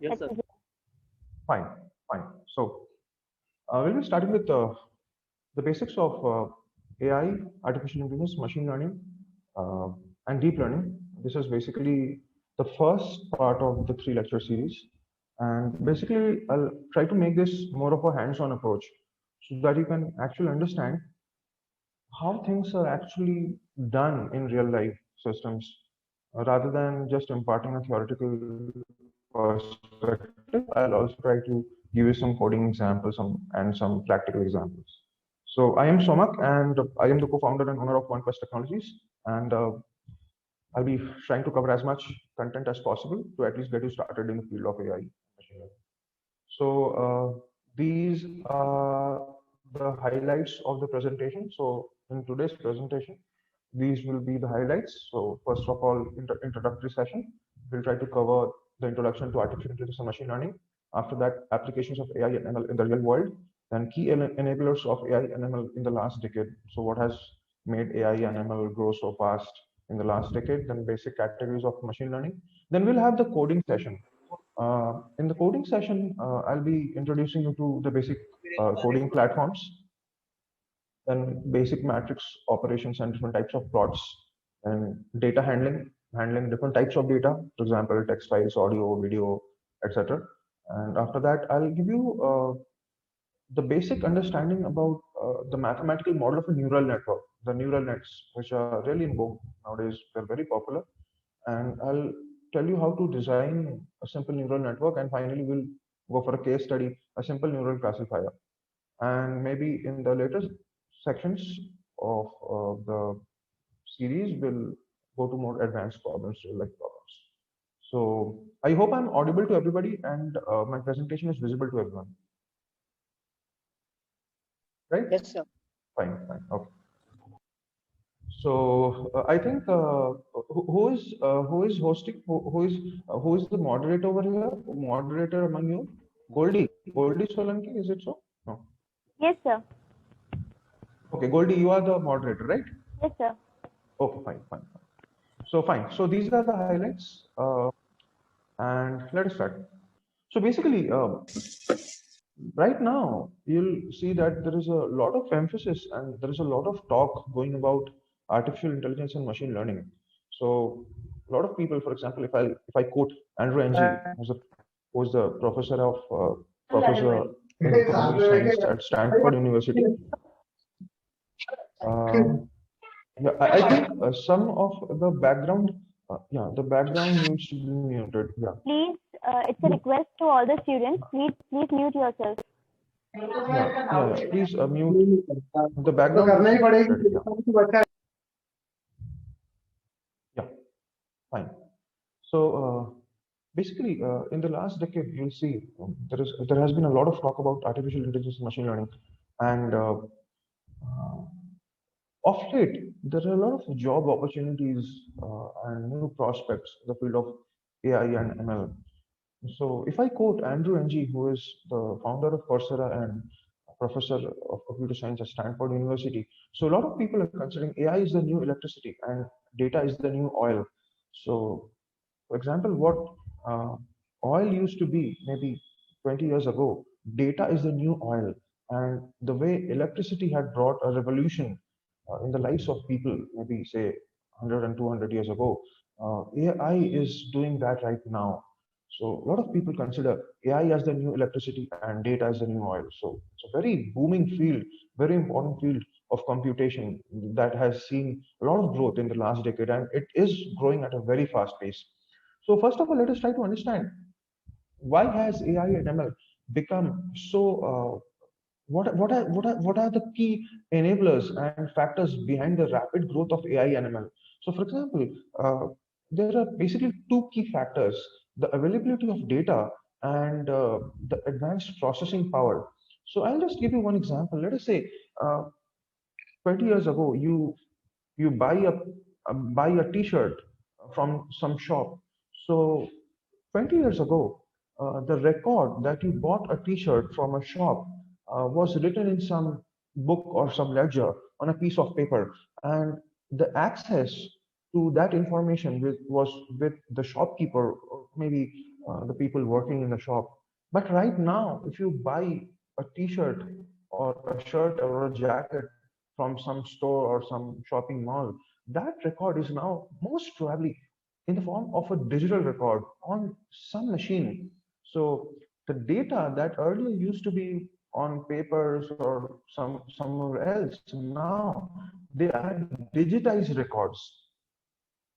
Yes, sir. Fine, fine. So we'll be starting with the basics of AI, artificial intelligence, machine learning, uh, and deep learning. This is basically the first part of the 3 lecture series. And basically, I'll try to make this more of a hands-on approach so that you can actually understand how things are actually done in real life systems rather than just imparting a theoretical perspective. I'll also try to give you some coding examples and some practical examples. So I am Somak, and I am the co-founder and owner of OneQuest Technologies, and I'll be trying to cover as much content as possible to at least get you started in the field of AI machine learning. So these are the highlights of the presentation. So in today's presentation, these will be the highlights. So first of all, introductory session. We'll try to cover the introduction to artificial intelligence and machine learning. After that, applications of AI and ML in the real world. Then key enablers of AI and ML in the last decade. So what has made AI and ML grow so fast in the last decade? Then basic categories of machine learning. Then we'll have the coding session. In the coding session, I'll be introducing you to the basic coding platforms, then basic matrix operations and different types of plots, and data handling different types of data, for example, text files, audio, video, etc. And after that, I'll give you the basic understanding about the mathematical model of a neural network, the neural nets, which are really in vogue nowadays. They're very popular, and I'll tell you how to design a simple neural network, and finally we'll go for a case study, a simple neural classifier. And maybe in the later sections of the series, we'll go to more advanced problems, real life problems. So I hope I'm audible to everybody, and my presentation is visible to everyone. Right? Yes, sir. Fine, fine. Okay. So I think who is hosting? Who is the moderator over here? Moderator among you? Goldie Solanki, is it so? No. Yes, sir. Okay, Goldie, you are the moderator, right? Yes, sir. Okay, fine. So fine. So these are the highlights, and let us start. So basically, right now you'll see that there is a lot of emphasis and there is a lot of talk going about artificial intelligence and machine learning. So a lot of people, for example, if I quote Andrew Ng, who's the professor in computer science at Stanford University. Yeah, I think some of the background, the background needs to be muted. Yeah. Please, it's a request to all the students. Please mute yourself. Yeah. Please mute the background. Yeah, fine. So basically, in the last decade, you'll see there has been a lot of talk about artificial intelligence and machine learning, and of late, there are a lot of job opportunities and new prospects in the field of AI and ML. So if I quote Andrew Ng, who is the founder of Coursera and professor of computer science at Stanford University, so a lot of people are considering AI is the new electricity and data is the new oil. So, for example, what oil used to be maybe 20 years ago, data is the new oil. And the way electricity had brought a revolution in the lives of people, maybe say 100 and 200 years ago, AI is doing that right now. So a lot of people consider AI as the new electricity and data as the new oil. So it's a very booming field, very important field of computation that has seen a lot of growth in the last decade, and it is growing at a very fast pace. So first of all, let us try to understand why has AI and ML become so what are the key enablers and factors behind the rapid growth of AI and ML? So, for example, there are basically two key factors: the availability of data and the advanced processing power. So, I'll just give you one example. Let us say 20 years ago, you buy a T-shirt from some shop. So 20 years ago, the record that you bought a T-shirt from a shop was written in some book or some ledger on a piece of paper, and the access to that information was with the shopkeeper, or maybe the people working in the shop. But right now, if you buy a t-shirt or a shirt or a jacket from some store or some shopping mall, that record is now most probably in the form of a digital record on some machine. So the data that earlier used to be on papers or somewhere else, now they are digitized records.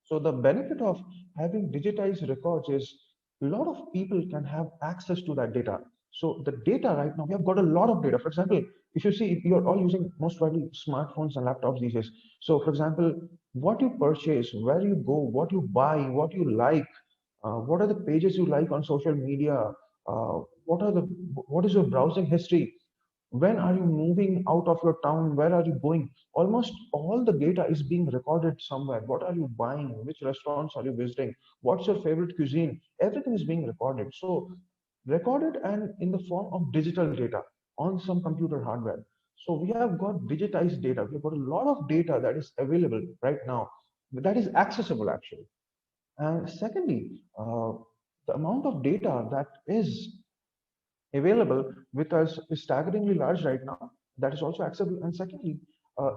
So the benefit of having digitized records is a lot of people can have access to that data. So the data right now, we have got a lot of data. For example, if you see, you're all using most probably smartphones and laptops these days. So for example, what you purchase, where you go, what you buy, what you like, what are the pages you like on social media, what is your browsing history, when are you moving out of your town, where are you going, almost all the data is being recorded somewhere. What are you buying, which restaurants are you visiting, what's your favorite cuisine, everything is being recorded. So recorded and in the form of digital data on some computer hardware. So we have got digitized data, we've got a lot of data that is available right now, that is accessible actually. And secondly, the amount of data that is available with us is staggeringly large right now. That is also accessible. And secondly,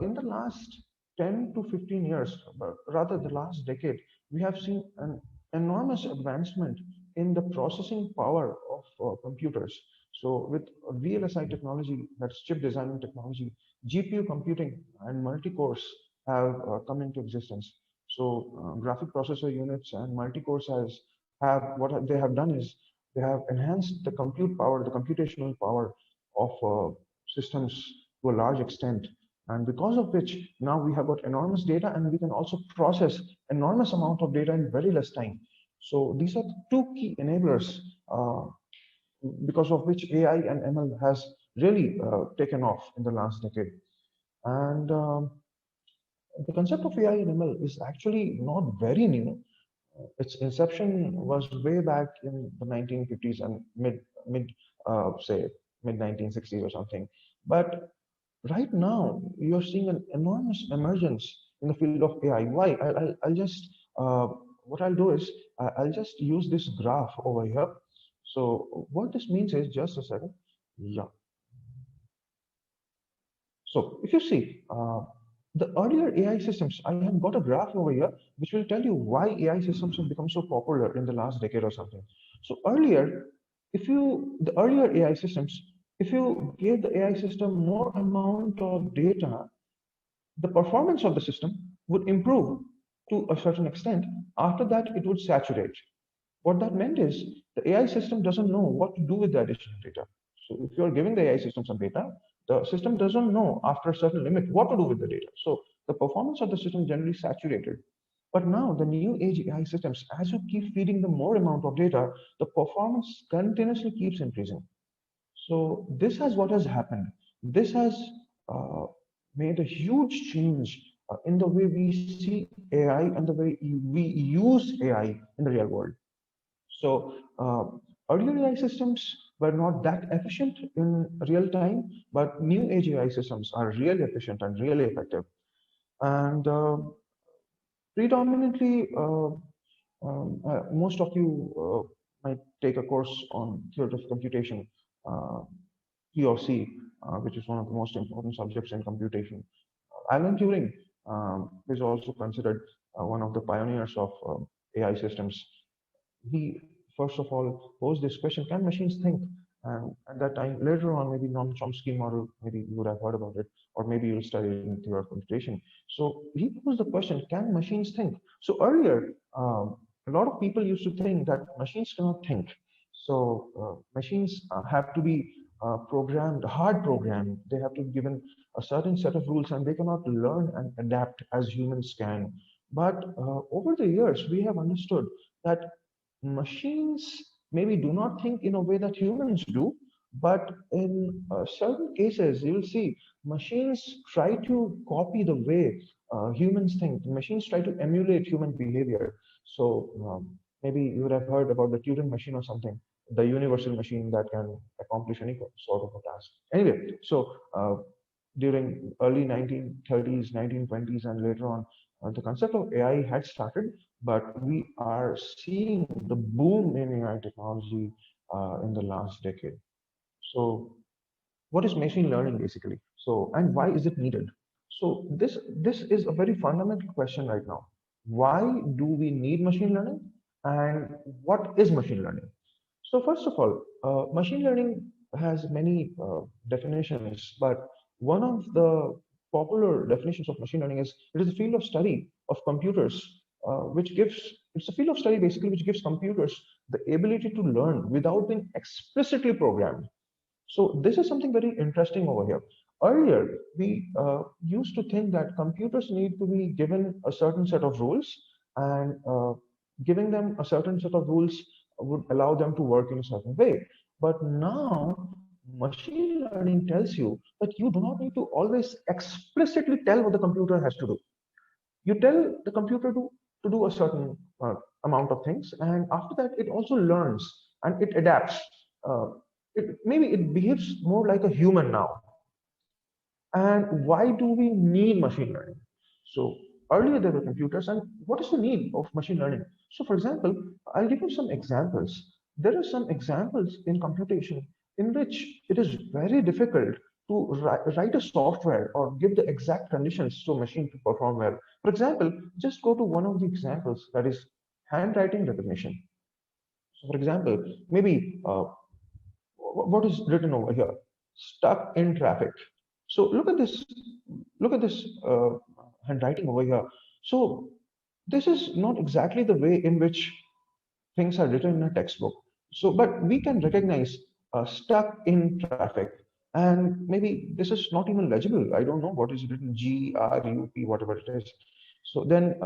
in the last 10 to 15 years, rather the last decade, we have seen an enormous advancement in the processing power of computers. So with VLSI technology, that's chip designing technology, GPU computing and multi-cores have come into existence. So graphic processor units and multi-cores have what they have done is they have enhanced the compute power, the computational power of systems to a large extent. And because of which, now we have got enormous data and we can also process enormous amount of data in very less time. So these are the two key enablers because of which AI and ML has really taken off in the last decade. And the concept of AI and ML is actually not very new. Its inception was way back in the 1950s and say mid 1960s or something. But right now you're seeing an enormous emergence in the field of AI. Why? I'll just what I'll do is I'll just use this graph over here. So what this means is, just a second. Yeah. So if you see the earlier AI systems, I have got a graph over here which will tell you why AI systems have become so popular in the last decade or something. So earlier, the earlier AI systems, if you gave the AI system more amount of data, the performance of the system would improve to a certain extent. After that, it would saturate. What that meant is the AI system doesn't know what to do with the additional data. So if you're giving the AI system some data, the system doesn't know after a certain limit what to do with the data. So the performance of the system generally saturated. But now the new age AI systems, as you keep feeding them more amount of data, the performance continuously keeps increasing. So this has what has happened. This has uh, made a huge change in the way we see AI and the way we use AI in the real world. So earlier AI systems were not that efficient in real time, but new age AI systems are really efficient and really effective. And predominantly, most of you might take a course on theory of computation, POC, which is one of the most important subjects in computation. Alan Turing is also considered one of the pioneers of AI systems. He first of all posed this question: can machines think? And at that time, later on, maybe Noam Chomsky model, maybe you would have heard about it, or maybe you'll study it in theory of computation. So he posed the question: can machines think? So earlier, a lot of people used to think that machines cannot think. So machines have to be programmed, hard programmed. They have to be given a certain set of rules, and they cannot learn and adapt as humans can. But over the years, we have understood that machines maybe do not think in a way that humans do, but in certain cases, you will see machines try to copy the way humans think. Machines try to emulate human behavior. So maybe you would have heard about the Turing machine or something, the universal machine that can accomplish any sort of a task. Anyway, so during early 1930s, 1920s, and later on, the concept of AI had started, but we are seeing the boom in AI technology in the last decade. So what is machine learning basically? So, and why is it needed? So this is a very fundamental question right now. Why do we need machine learning, and what is machine learning? So first of all, machine learning has many definitions, but one of the popular definitions of machine learning is it is a field of study of computers, which gives it's a field of study basically which gives computers the ability to learn without being explicitly programmed. So this is something very interesting over here. Earlier, we used to think that computers need to be given a certain set of rules, and giving them a certain set of rules would allow them to work in a certain way. But now, machine learning tells you that you do not need to always explicitly tell what the computer has to do. You tell the computer to do a certain amount of things, and after that, it also learns and it adapts. Uh, maybe it behaves more like a human now. And why do we need machine learning? So earlier there were computers, and what is the need of machine learning? So for example, I'll give you some examples. There are some examples in computation in which it is very difficult to write a software or give the exact conditions to a machine to perform well. For example, just go to one of the examples, that is handwriting recognition. So for example, maybe what is written over here? Stuck in traffic. So look at this handwriting over here. So this is not exactly the way in which things are written in a textbook. So, but we can recognize stuck in traffic, and maybe this is not even legible. I don't know what is written, GRUP, whatever it is. So then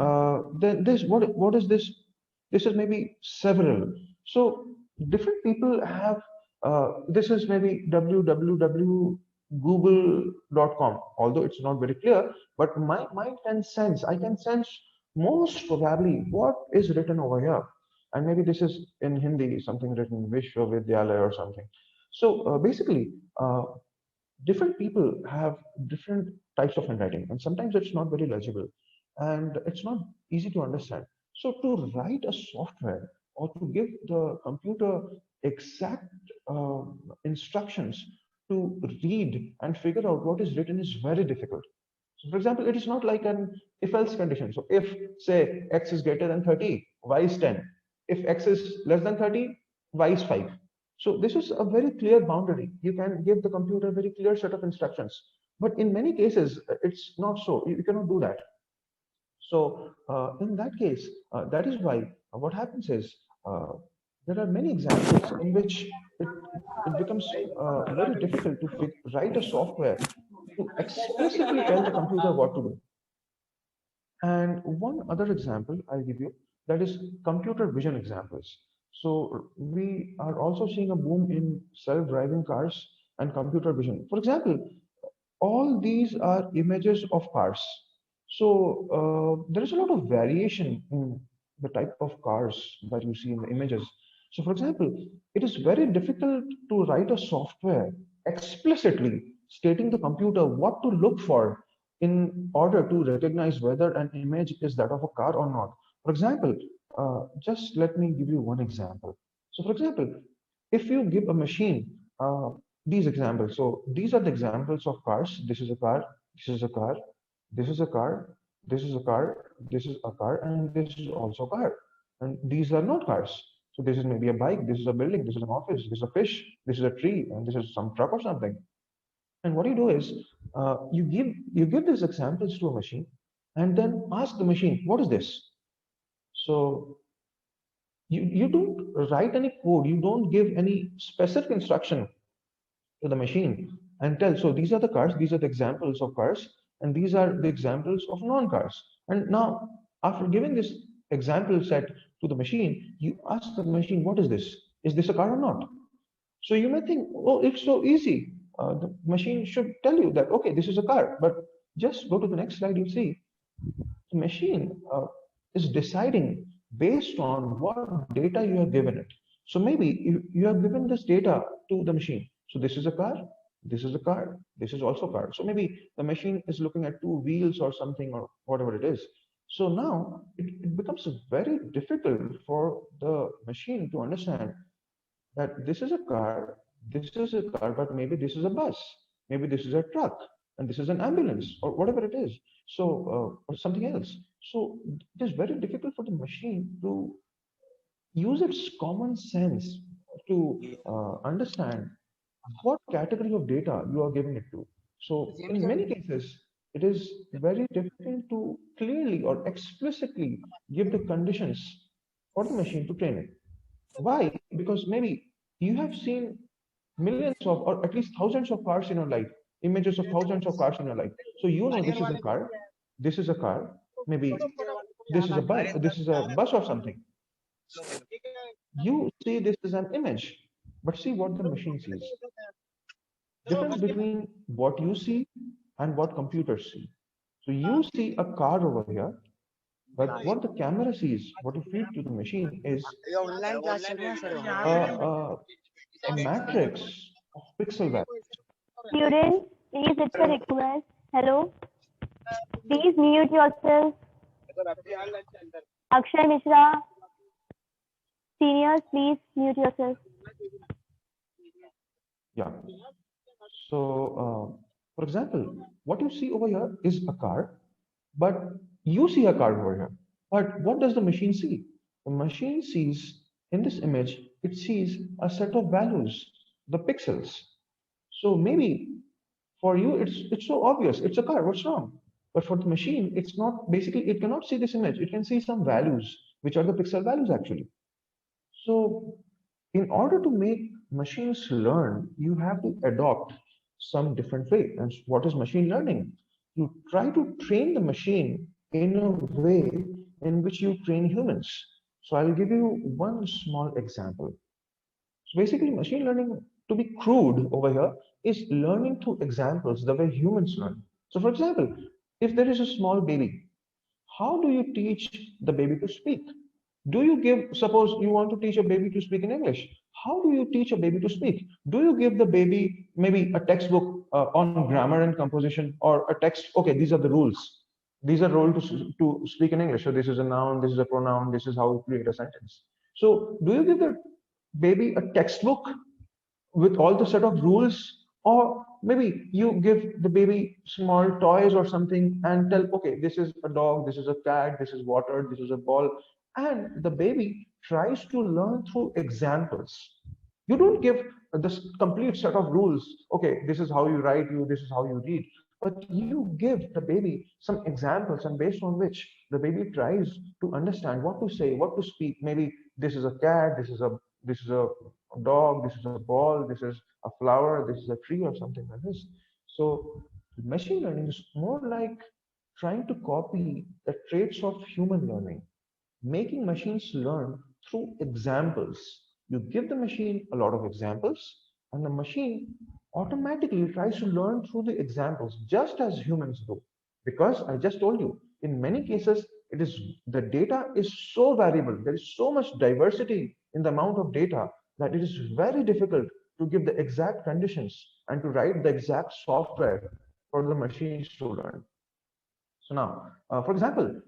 this what is this? This is maybe several. So different people have. This is maybe www.google.com, although it's not very clear. But my mind can sense. I can sense most probably what is written over here, and maybe this is in Hindi, something written Vishwavidyalaya or something. So basically, different people have different types of handwriting, and sometimes it's not very legible, and it's not easy to understand. So to write a software or to give the computer exact instructions to read and figure out what is written is very difficult. So for example, it is not like an if-else condition. So if, say, x is greater than 30, y is 10. If x is less than 30, y is 5. So this is a very clear boundary. You can give the computer a very clear set of instructions. But in many cases, it's not so. You cannot do that. So in that case, that is why what happens is there are many examples in which it becomes very difficult to write a software to explicitly tell the computer what to do. And one other example I'll give you, that is computer vision examples. So we are also seeing a boom in self-driving cars and computer vision. For example, all these are images of cars. So there is a lot of variation in the type of cars that you see in the images. So for example, it is very difficult to write a software explicitly stating the computer what to look for in order to recognize whether an image is that of a car or not. For example, just let me give you one example. So for example, if you give a machine these examples, so these are the examples of cars. This is a car, this is a car, this is a car, this is a car, this is a car, and this is also a car. And these are not cars. So this is maybe a bike, this is a building, this is an office, this is a fish, this is a tree, and this is some truck or something. And what you do is you give these examples to a machine, and then ask the machine, what is this? So you don't write any code, you don't give any specific instruction to the machine and tell, so these are the cars, these are the examples of cars, and these are the examples of non-cars. And now, after giving this example set to the machine, you ask the machine, what is this? Is this a car or not? So you may think, oh, it's so easy. The machine should tell you that, okay, this is a car. But just go to the next slide, you see the machine is deciding based on what data you have given it. So maybe you have given this data to the machine. So this is a car, this is a car, this is also a car. So maybe the machine is looking at two wheels or something or whatever it is. So now it becomes very difficult for the machine to understand that this is a car, this is a car, but maybe this is a bus, maybe this is a truck, and this is an ambulance, or whatever it is. So, or something else. So it is very difficult for the machine to use its common sense to understand what category of data you are giving it to. So in many cases, it is very difficult to clearly or explicitly give the conditions for the machine to train it. Why? Because maybe you have seen millions of, or at least thousands of cars in your life, images of thousands of cars in your life. So you know this is a car, this is a car, maybe this is a bus or something. You see this as an image, but see what the machine sees. Difference between what you see and what computers see. So you see a car over here, but what the camera sees, what you feed to the machine is a, a matrix of pixel values. Students, please, it's a request. Hello. Please mute yourself. Akshay Mishra. Seniors, please mute yourself. Yeah. So, for example, what you see over here is a car, but you see a car over here. But what does the machine see? The machine sees in this image, it sees a set of values, the pixels. So maybe for you, it's so obvious. It's a car. What's wrong? But for the machine, it's not. Basically, it cannot see this image. It can see some values, which are the pixel values actually. So, in order to make machines learn, you have to adopt some different way. And what is machine learning? You try to train the machine in a way in which you train humans. So I'll give you one small example. So basically, machine learning, to be crude over here, is learning through examples the way humans learn. So for example, if there is a small baby, how do you teach the baby to speak? Do you give, suppose you want to teach a baby to speak in English. How do you teach a baby to speak? Do you give the baby maybe a textbook on grammar and composition, or a text? Okay, these are the rules. These are rules to speak in English. So this is a noun, this is a pronoun, this is how you create a sentence. So do you give the baby a textbook with all the set of rules, or maybe you give the baby small toys or something and tell, okay, this is a dog, this is a cat, this is water, this is a ball, and the baby tries to learn through examples. You don't give this complete set of rules, okay, this is how you write, you this is how you read, but you give the baby some examples, and based on which the baby tries to understand what to say, what to speak. Maybe this is a cat, this is a dog, this is a ball, this is a flower, this is a tree, or something like this. So machine learning is more like trying to copy the traits of human learning, making machines learn through examples. You give the machine a lot of examples, and the machine automatically tries to learn through the examples, just as humans do. Because I just told you, in many cases, it is the data is so variable. There is so much diversity in the amount of data that it is very difficult to give the exact conditions and to write the exact software for the machines to learn. So now, for example,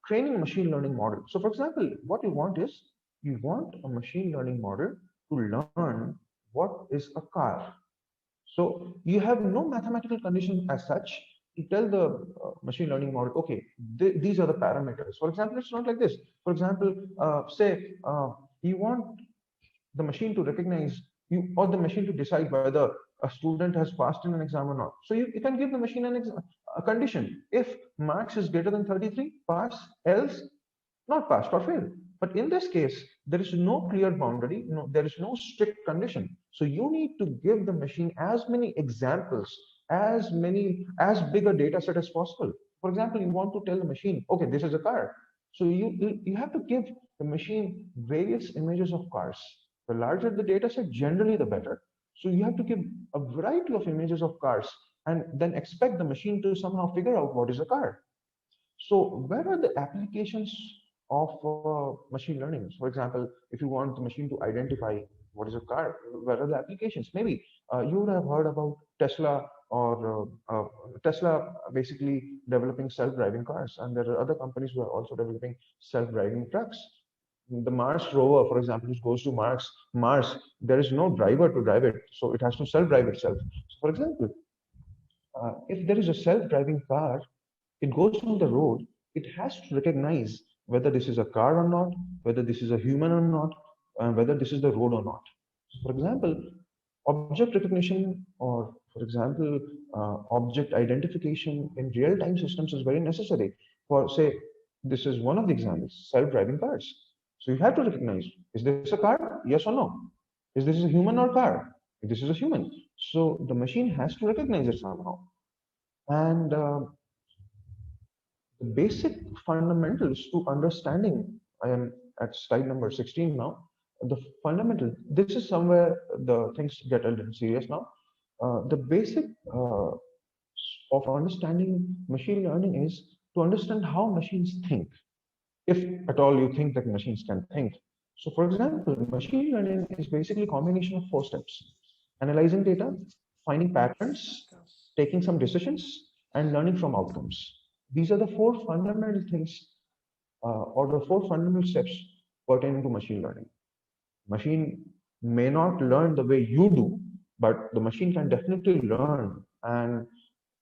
training a machine learning model. So for example, what you want is, you want a machine learning model to learn what is a car. So you have no mathematical condition as such to tell the machine learning model, okay, these are the parameters. For example, it's not like this. For example, say you want the machine to recognize you, or the machine to decide whether a student has passed in an exam or not. So you can give the machine a condition. If marks is greater than 33, pass, else not passed or failed. But in this case, there is no clear boundary, no, there is no strict condition. So you need to give the machine as many examples, as big a data set as possible. For example, you want to tell the machine, okay, this is a car. So you have to give the machine various images of cars. The larger the data set, generally the better. So you have to give a variety of images of cars, and then expect the machine to somehow figure out what is a car. So where are the applications of machine learning? For example, if you want the machine to identify what is a car, where are the applications? Maybe you would have heard about Tesla or Tesla basically developing self-driving cars, and there are other companies who are also developing self-driving trucks. The Mars rover, for example, which goes to Mars, there is no driver to drive it, so it has to self-drive itself. So for example, if there is a self-driving car, it goes on the road, it has to recognize whether this is a car or not, whether this is a human or not, and whether this is the road or not. So for example, object recognition, or for example, object identification in real-time systems is very necessary for, say, this is one of the examples, self-driving cars. So you have to recognize, is this a car? Yes or no? Is this a human or car? This is a human. So the machine has to recognize it somehow. And the basic fundamentals to understanding, I am at slide number 16 now. The fundamental, this is somewhere the things get a little serious now. The basic of understanding machine learning is to understand how machines think, if at all you think that machines can think. So for example, machine learning is basically a combination of 4 steps: analyzing data, finding patterns, taking some decisions, and learning from outcomes. These are the 4 fundamental things, or the 4 fundamental steps pertaining to machine learning. Machine may not learn the way you do, but the machine can definitely learn. And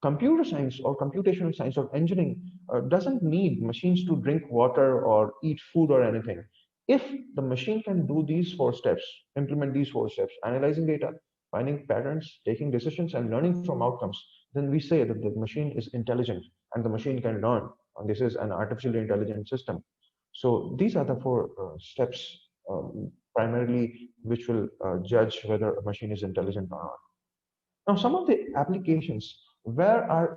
computer science or computational science or engineering doesn't need machines to drink water or eat food or anything. If the machine can do these 4 steps, implement these 4 steps, analyzing data, finding patterns, taking decisions, and learning from outcomes, then we say that the machine is intelligent and the machine can learn. And this is an artificially intelligent system. So these are the 4 steps primarily which will judge whether a machine is intelligent or not. Now, some of the applications, where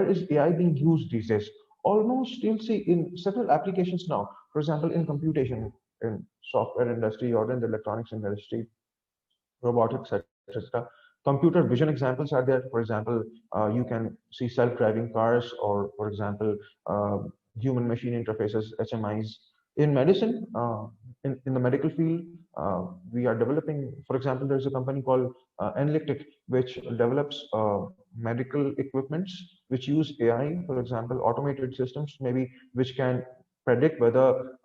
is AI being used these days? Almost you'll see in several applications now. For example, in computation, in software industry, or in the electronics industry, robotics, etc. Computer vision examples are there. For example, you can see self-driving cars, or for example, human-machine interfaces, HMIs. In medicine, in the medical field, we are developing, for example, there's a company called Analytic, which develops medical equipments which use AI, for example, automated systems, maybe which can predict whether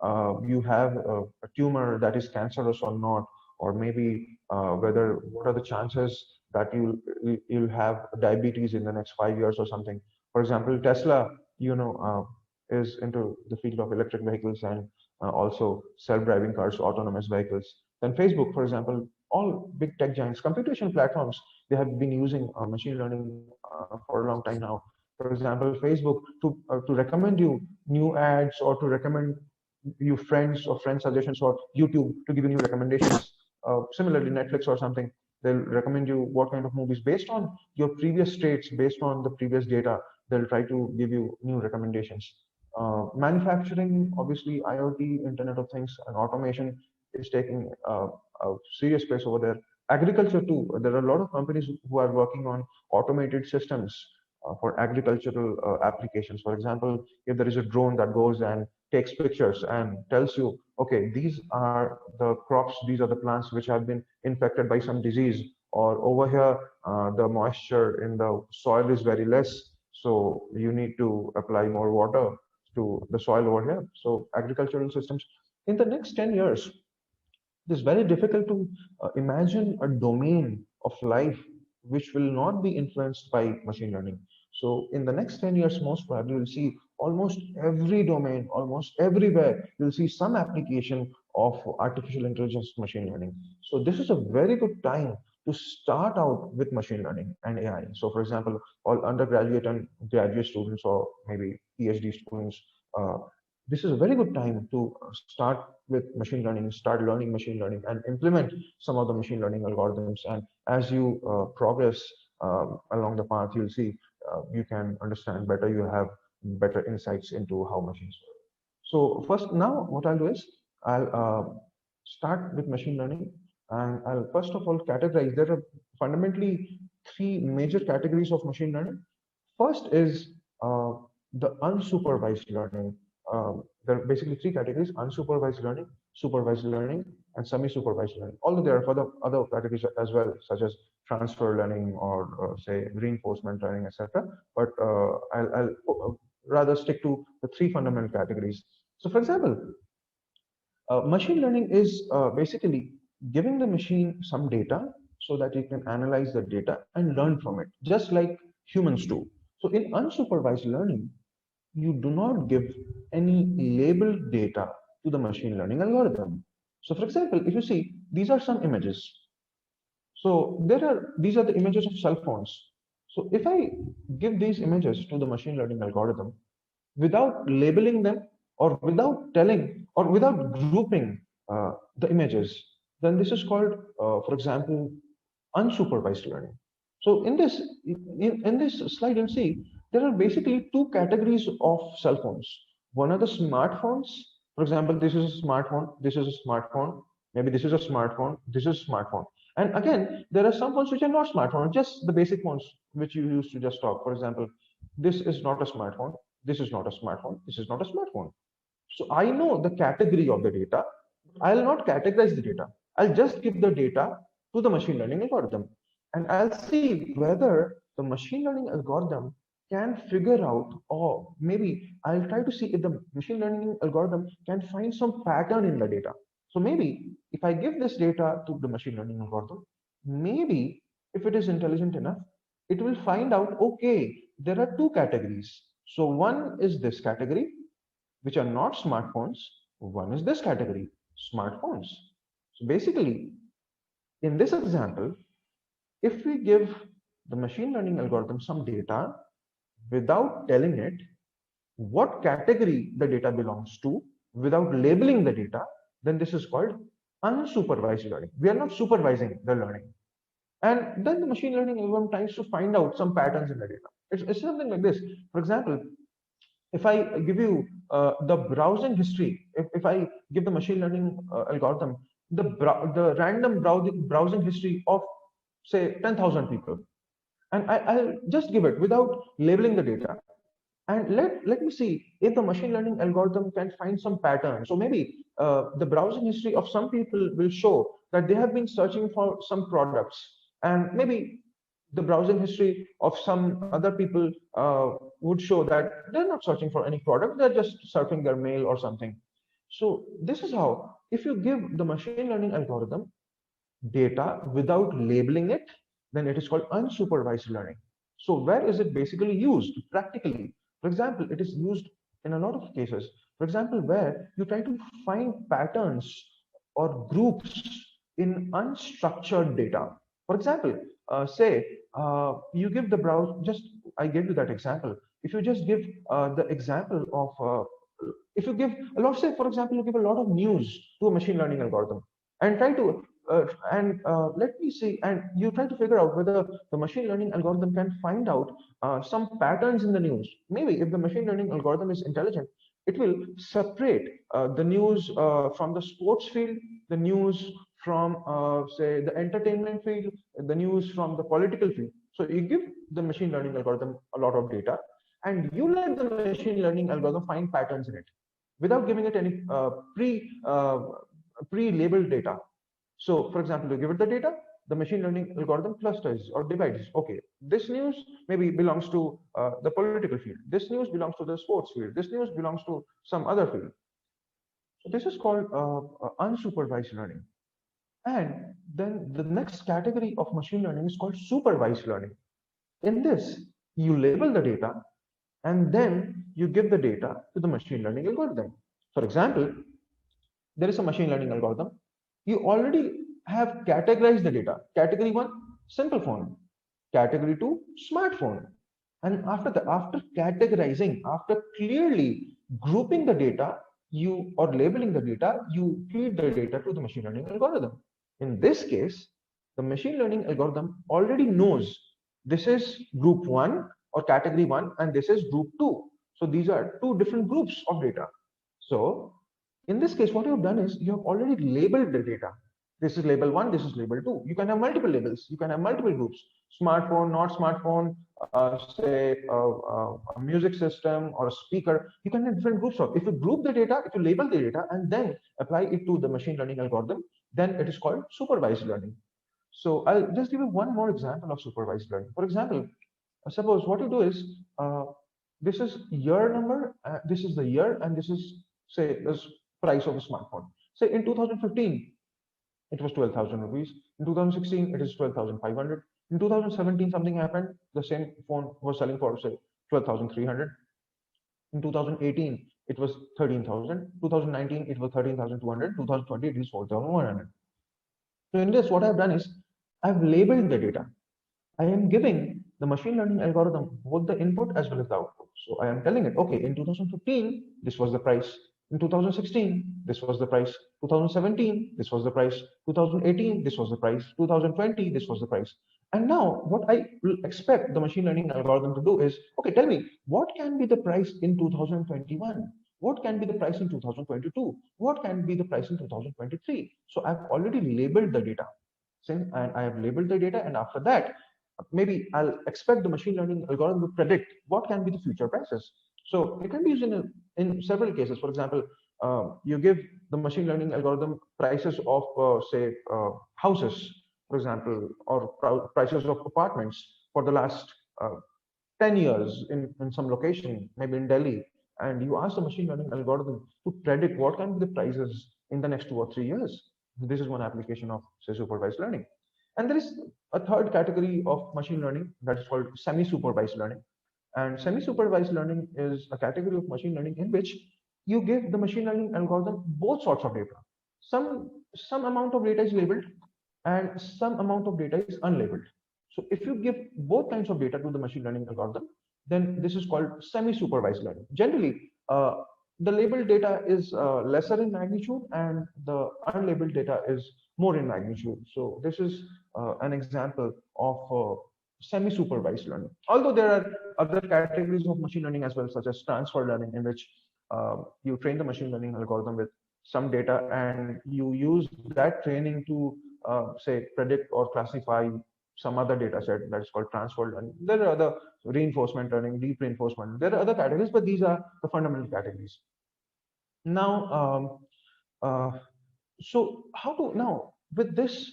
you have a tumor that is cancerous or not, or maybe whether what are the chances that you'll have diabetes in the next 5 years or something. For example, Tesla, is into the field of electric vehicles and also self-driving cars, autonomous vehicles. Then Facebook, for example, all big tech giants, computation platforms, they have been using machine learning for a long time now. For example, Facebook to recommend you new ads, or to recommend you friends or friend suggestions, or YouTube to give you new recommendations. Similarly, Netflix or something, they'll recommend you what kind of movies based on your previous traits, based on the previous data. They'll try to give you new recommendations. Manufacturing, obviously, IoT, Internet of Things, and automation is taking a serious place over there. Agriculture too. There are a lot of companies who are working on automated systems for agricultural applications. For example, if there is a drone that goes and takes pictures and tells you, okay, these are the crops, these are the plants which have been infected by some disease, or over here, the moisture in the soil is very less, so you need to apply more water to the soil over here. So agricultural systems, in the next 10 years, it is very difficult to imagine a domain of life which will not be influenced by machine learning. So in the next 10 years, most probably you'll see almost every domain, almost everywhere, you'll see some application of artificial intelligence machine learning. So this is a very good time to start out with machine learning and AI. So for example, all undergraduate and graduate students, or maybe Ph.D. students, this is a very good time to start with machine learning, start learning machine learning, and implement some of the machine learning algorithms. And as you progress along the path, you'll see you can understand better, you have better insights into how machines work. So first, now what I'll do is I'll start with machine learning, and I'll first of all categorize. There are fundamentally 3 major categories of machine learning. First is the unsupervised learning. There are basically 3 categories: unsupervised learning, supervised learning, and semi-supervised learning. Although there are other categories as well, such as transfer learning or say reinforcement learning, etc. But I'll rather stick to the three fundamental categories. So, for example, machine learning is basically giving the machine some data so that it can analyze the data and learn from it, just like humans do. So, in unsupervised learning, you do not give any labeled data to the machine learning algorithm. So, for example, if you see, these are some images. So these are the images of cell phones. So if I give these images to the machine learning algorithm without labeling them or without telling or without grouping the images, then this is called, for example, unsupervised learning. So in this slide, you'll see there are basically two categories of cell phones. One are the smartphones. For example, this is a smartphone, this is a smartphone, maybe this is a smartphone, this is a smartphone. And again, there are some phones which are not smartphones, just the basic ones which you use to just talk. For example, this is not a smartphone, this is not a smartphone, this is not a smartphone. So I know the category of the data. I'll not categorize the data. I'll just give the data to the machine learning algorithm. And I'll see whether the machine learning algorithm can figure out, or maybe I'll try to see if the machine learning algorithm can find some pattern in the data. So maybe if I give this data to the machine learning algorithm, maybe if it is intelligent enough, it will find out, okay, there are two categories. So one is this category, which are not smartphones. One is this category, smartphones. So basically, in this example, if we give the machine learning algorithm some data without telling it what category the data belongs to, without labeling the data, then this is called unsupervised learning. We are not supervising the learning. And then the machine learning algorithm tries to find out some patterns in the data. It's something like this. For example, if I give you the browsing history, if I give the machine learning algorithm the random browsing history of say 10,000 people, and I'll just give it without labeling the data, and let me see if the machine learning algorithm can find some pattern. So maybe the browsing history of some people will show that they have been searching for some products, and maybe the browsing history of some other people would show that they're not searching for any product, they're just surfing their mail or something. So this is how, if you give the machine learning algorithm data without labeling it, then it is called unsupervised learning. So where is it basically used practically? For example, it is used in a lot of cases. For example, where you try to find patterns or groups in unstructured data. For example, say you give the browse, just I gave you that example. If you just give the example of, if you give a lot, say for example, you give a lot of news to a machine learning algorithm and try to let me see, and you try to figure out whether the machine learning algorithm can find out some patterns in the news. Maybe if the machine learning algorithm is intelligent, it will separate the news from the sports field, the news from say the entertainment field, the news from the political field. So you give the machine learning algorithm a lot of data, and you let the machine learning algorithm find patterns in it without giving it any pre-labeled data. So, for example, you give it the data, the machine learning algorithm clusters or divides. Okay, this news maybe belongs to the political field. This news belongs to the sports field. This news belongs to some other field. So this is called unsupervised learning. And then the next category of machine learning is called supervised learning. In this, you label the data and then you give the data to the machine learning algorithm. For example, there is a machine learning algorithm. You already have categorized the data. Category 1, simple phone. Category 2, smartphone. And after categorizing, after clearly grouping the data, or labeling the data, you feed the data to the machine learning algorithm. In this case, the machine learning algorithm already knows this is group 1 or category 1 and this is group 2. So these are two different groups of data. So in this case, what you have done is you have already labeled the data. This is label 1, this is label 2. You can have multiple labels. You can have multiple groups. Smartphone, not smartphone, say a music system or a speaker. You can have different groups of. If you group the data, if you label the data and then apply it to the machine learning algorithm, then it is called supervised learning. So I'll just give you one more example of supervised learning. For example, suppose what you do is, this is year number, this is the year, and this is, say, this price of a smartphone. Say in 2015, it was 12,000 rupees. In 2016, it is 12,500. In 2017, something happened. The same phone was selling for, say, 12,300. In 2018, it was 13,000. 2019, it was 13,200. 2020, it is 4,100. So in this, what I've done is I've labeled the data. I am giving the machine learning algorithm both the input as well as the output. So I am telling it, okay, in 2015, this was the price. In 2016, this was the price. 2017, this was the price. 2018, this was the price. 2020, this was the price. And now what I will expect the machine learning algorithm to do is, okay, tell me, what can be the price in 2021? What can be the price in 2022? What can be the price in 2023? So I've already labeled the data. And I have labeled the data, and after that, maybe I'll expect the machine learning algorithm to predict what can be the future prices. So it can be used in several cases. For example, you give the machine learning algorithm prices of, say, houses, for example, or prices of apartments for the last 10 years in some location, maybe in Delhi, and you ask the machine learning algorithm to predict what can be the prices in the next 2 or 3 years. This is one application of, say, supervised learning. And there is a third category of machine learning that is called semi-supervised learning. And semi-supervised learning is a category of machine learning in which you give the machine learning algorithm both sorts of data. Some amount of data is labeled and some amount of data is unlabeled. So if you give both kinds of data to the machine learning algorithm, then this is called semi-supervised learning. Generally, the labeled data is lesser in magnitude and the unlabeled data is more in magnitude. So this is an example of semi-supervised learning. Although there are other categories of machine learning as well, such as transfer learning, in which you train the machine learning algorithm with some data and you use that training to, say, predict or classify some other data set that is called transfer learning. There are other reinforcement learning, deep reinforcement. There are other categories, but these are the fundamental categories. Now, so how to now with this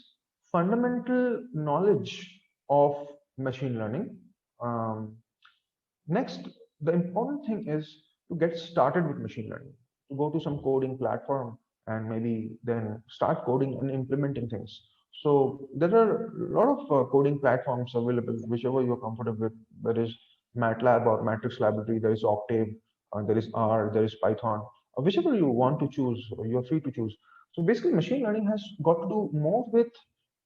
fundamental knowledge of machine learning, next the important thing is to get started with machine learning, to go to some coding platform and maybe then start coding and implementing things. So there are a lot of coding platforms available, whichever you're comfortable with. There is MATLAB or Matrix Library, there is Octave, there is R, there is Python, whichever you want to choose, you're free to choose. So basically, machine learning has got to do more with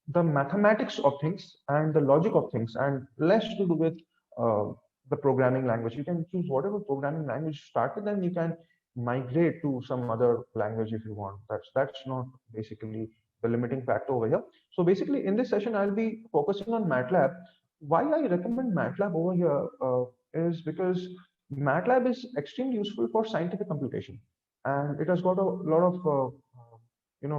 the mathematics of things and the logic of things, and less to do with the programming language. You can choose whatever programming language you start with, and you can migrate to some other language if you want. That's not basically the limiting factor over here. So basically, in this session, I'll be focusing on MATLAB. Why I recommend MATLAB over here is because MATLAB is extremely useful for scientific computation, and it has got a lot of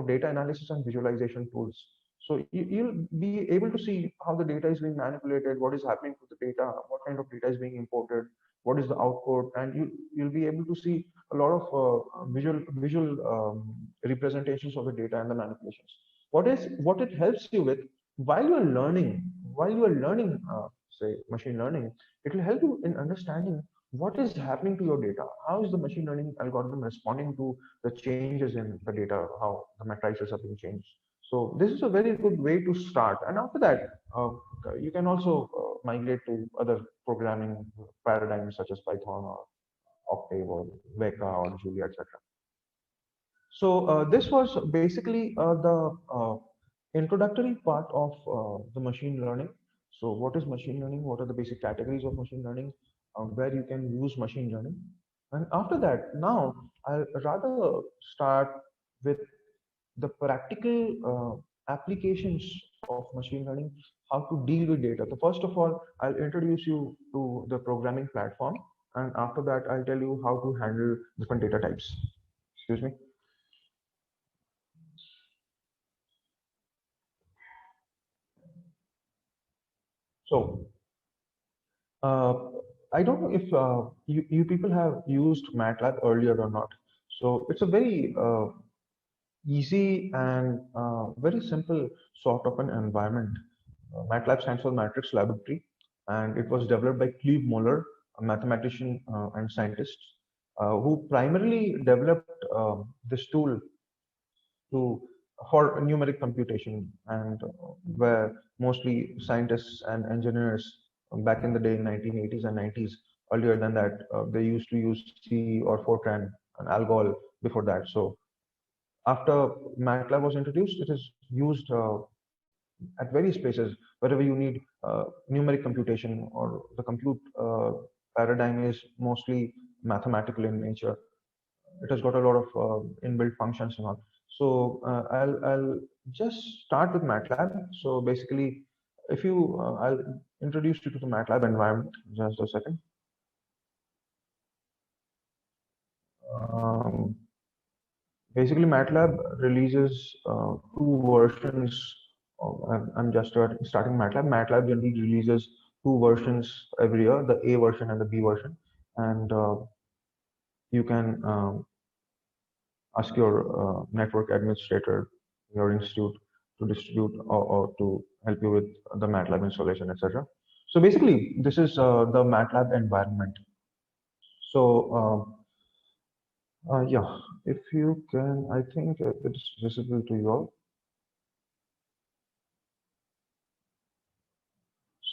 data analysis and visualization tools. So you'll be able to see how the data is being manipulated, what is happening to the data, what kind of data is being imported, what is the output, and you'll be able to see a lot of visual representations of the data and the manipulations. What it helps you with while you are learning, say, machine learning, it will help you in understanding what is happening to your data. How is the machine learning algorithm responding to the changes in the data, how the matrices are being changed. So this is a very good way to start. And after that, you can also migrate to other programming paradigms such as Python or Octave or Veka or Julia, etc. So this was basically the introductory part of the machine learning. So what is machine learning? What are the basic categories of machine learning? Where you can use machine learning? And after that, now I'll rather start with the practical applications of machine learning, how to deal with data. So first of all, I'll introduce you to the programming platform, and after that, I'll tell you how to handle different data types. Excuse me. So I don't know if you people have used MATLAB earlier or not. So it's a very easy and very simple sort of an environment. MATLAB stands for Matrix Laboratory, and it was developed by Cleve Moller, a mathematician and scientist, who primarily developed this tool to for numeric computation, and where mostly scientists and engineers back in the day in 1980s and 90s. Earlier than that, they used to use C or Fortran and Algol before that. So after MATLAB was introduced, it is used at various places wherever you need numeric computation, or the compute paradigm is mostly mathematical in nature. It has got a lot of inbuilt functions and all. So I'll just start with MATLAB. So basically, if you, I'll introduce you to the MATLAB environment. Just a second. Basically, MATLAB releases two versions. I'm just starting MATLAB. MATLAB generally releases two versions every year, the A version and the B version. And you can ask your network administrator, your institute, to distribute or to help you with the MATLAB installation, etc. So basically, this is the MATLAB environment. So yeah, if you can, I think it's visible to you all.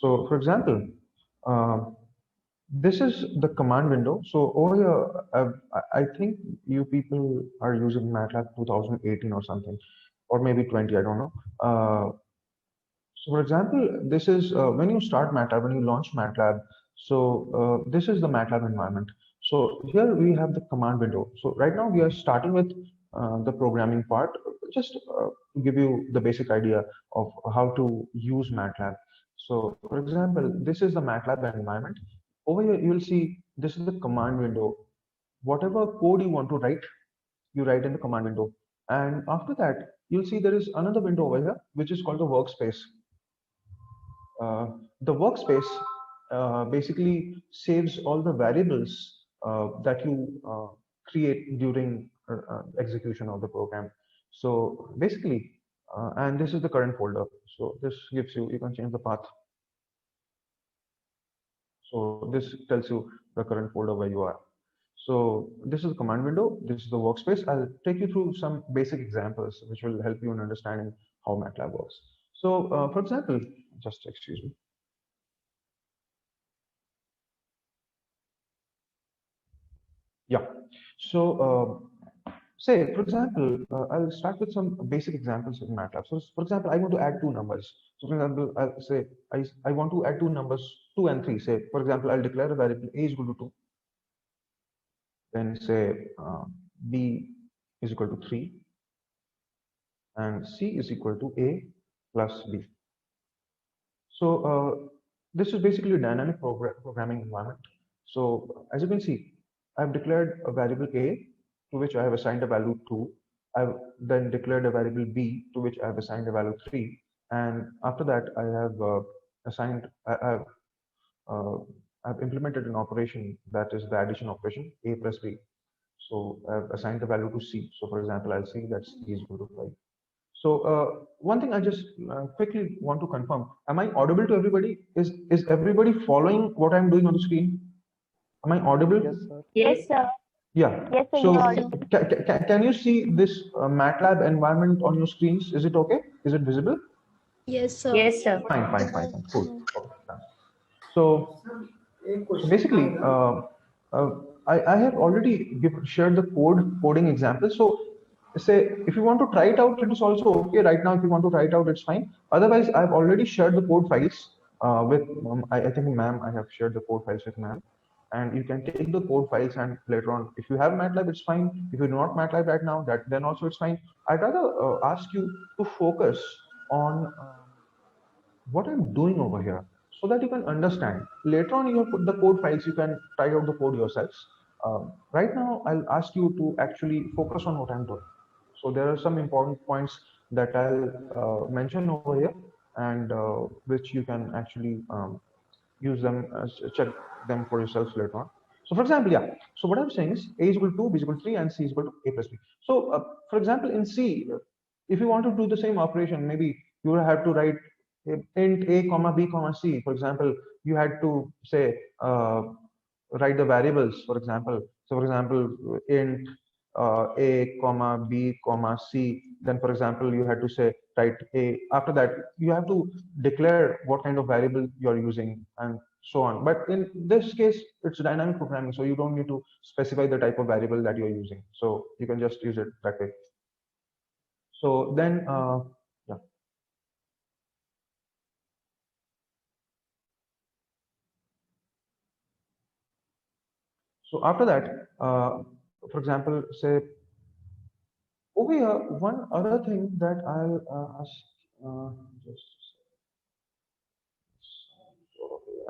So for example, this is the command window. So over here, I think you people are using MATLAB 2018 or something, or maybe 20, I don't know. So for example, this is when you start MATLAB, when you launch MATLAB. So this is the MATLAB environment. So here we have the command window. So right now we are starting with the programming part, just to give you the basic idea of how to use MATLAB. So for example, this is the MATLAB environment. Over here, you will see this is the command window. Whatever code you want to write, you write in the command window. And after that, you'll see there is another window over here, which is called the workspace. The workspace basically saves all the variables that you create during execution of the program. So basically, and this is the current folder. So this gives you, you can change the path. So this tells you the current folder where you are. So this is the command window. This is the workspace. I'll take you through some basic examples which will help you in understanding how MATLAB works. So for example, just excuse me. Yeah. So say, for example, I'll start with some basic examples in MATLAB. So for example, I want to add two numbers. So for example, I'll say I want to add two numbers, 2 and 3. Say, for example, I'll declare a variable a is equal to 2. Then say b is equal to 3. And c is equal to a plus b. So this is basically a dynamic programming environment. So as you can see, I've declared a variable a to which I have assigned a value 2. I've then declared a variable b to which I have assigned a value 3. And after that, I have I've implemented an operation that is the addition operation, a plus b. So I've assigned the value to c. So for example, I'll see that c is equal to 5. So one thing I just quickly want to confirm: am I audible to everybody? Is everybody following what I'm doing on the screen? Am I audible? Yes, sir. Yes, sir. Yeah. Yes, sir. So You're audible. can you see this MATLAB environment on your screens? Is it okay? Is it visible? Yes, sir. Yes, sir. Fine. Cool. Okay, done. So basically, I have already shared the coding example. So say if you want to try it out, it is also okay. Right now, if you want to try it out, it's fine. Otherwise, I've already shared the code files with I think ma'am. I have shared the code files with ma'am, and you can take the code files and later on, if you have MATLAB, it's fine. If you do not MATLAB right now, then also it's fine. I'd rather ask you to focus on what I'm doing over here, so that you can understand. Later on, you have put the code files, you can try out the code yourselves. Right now, I'll ask you to actually focus on what I'm doing. So there are some important points that I'll mention over here, and which you can actually use them, check them for yourselves later on. So for example, yeah. So what I'm saying is a is equal to 2, b is equal to 3, and c is equal to a plus b. So for example, in C, if you want to do the same operation, maybe you would have to write int a comma b comma c. For example, you had to say write the variables. For example, so for example, int a comma b comma c. Then for example, you had to say write a. After that, you have to declare what kind of variable you are using and so on. But in this case, it's dynamic programming, so you don't need to specify the type of variable that you're using. So you can just use it that way. So then, yeah. So after that, for example, say over here, one other thing that I'll ask, just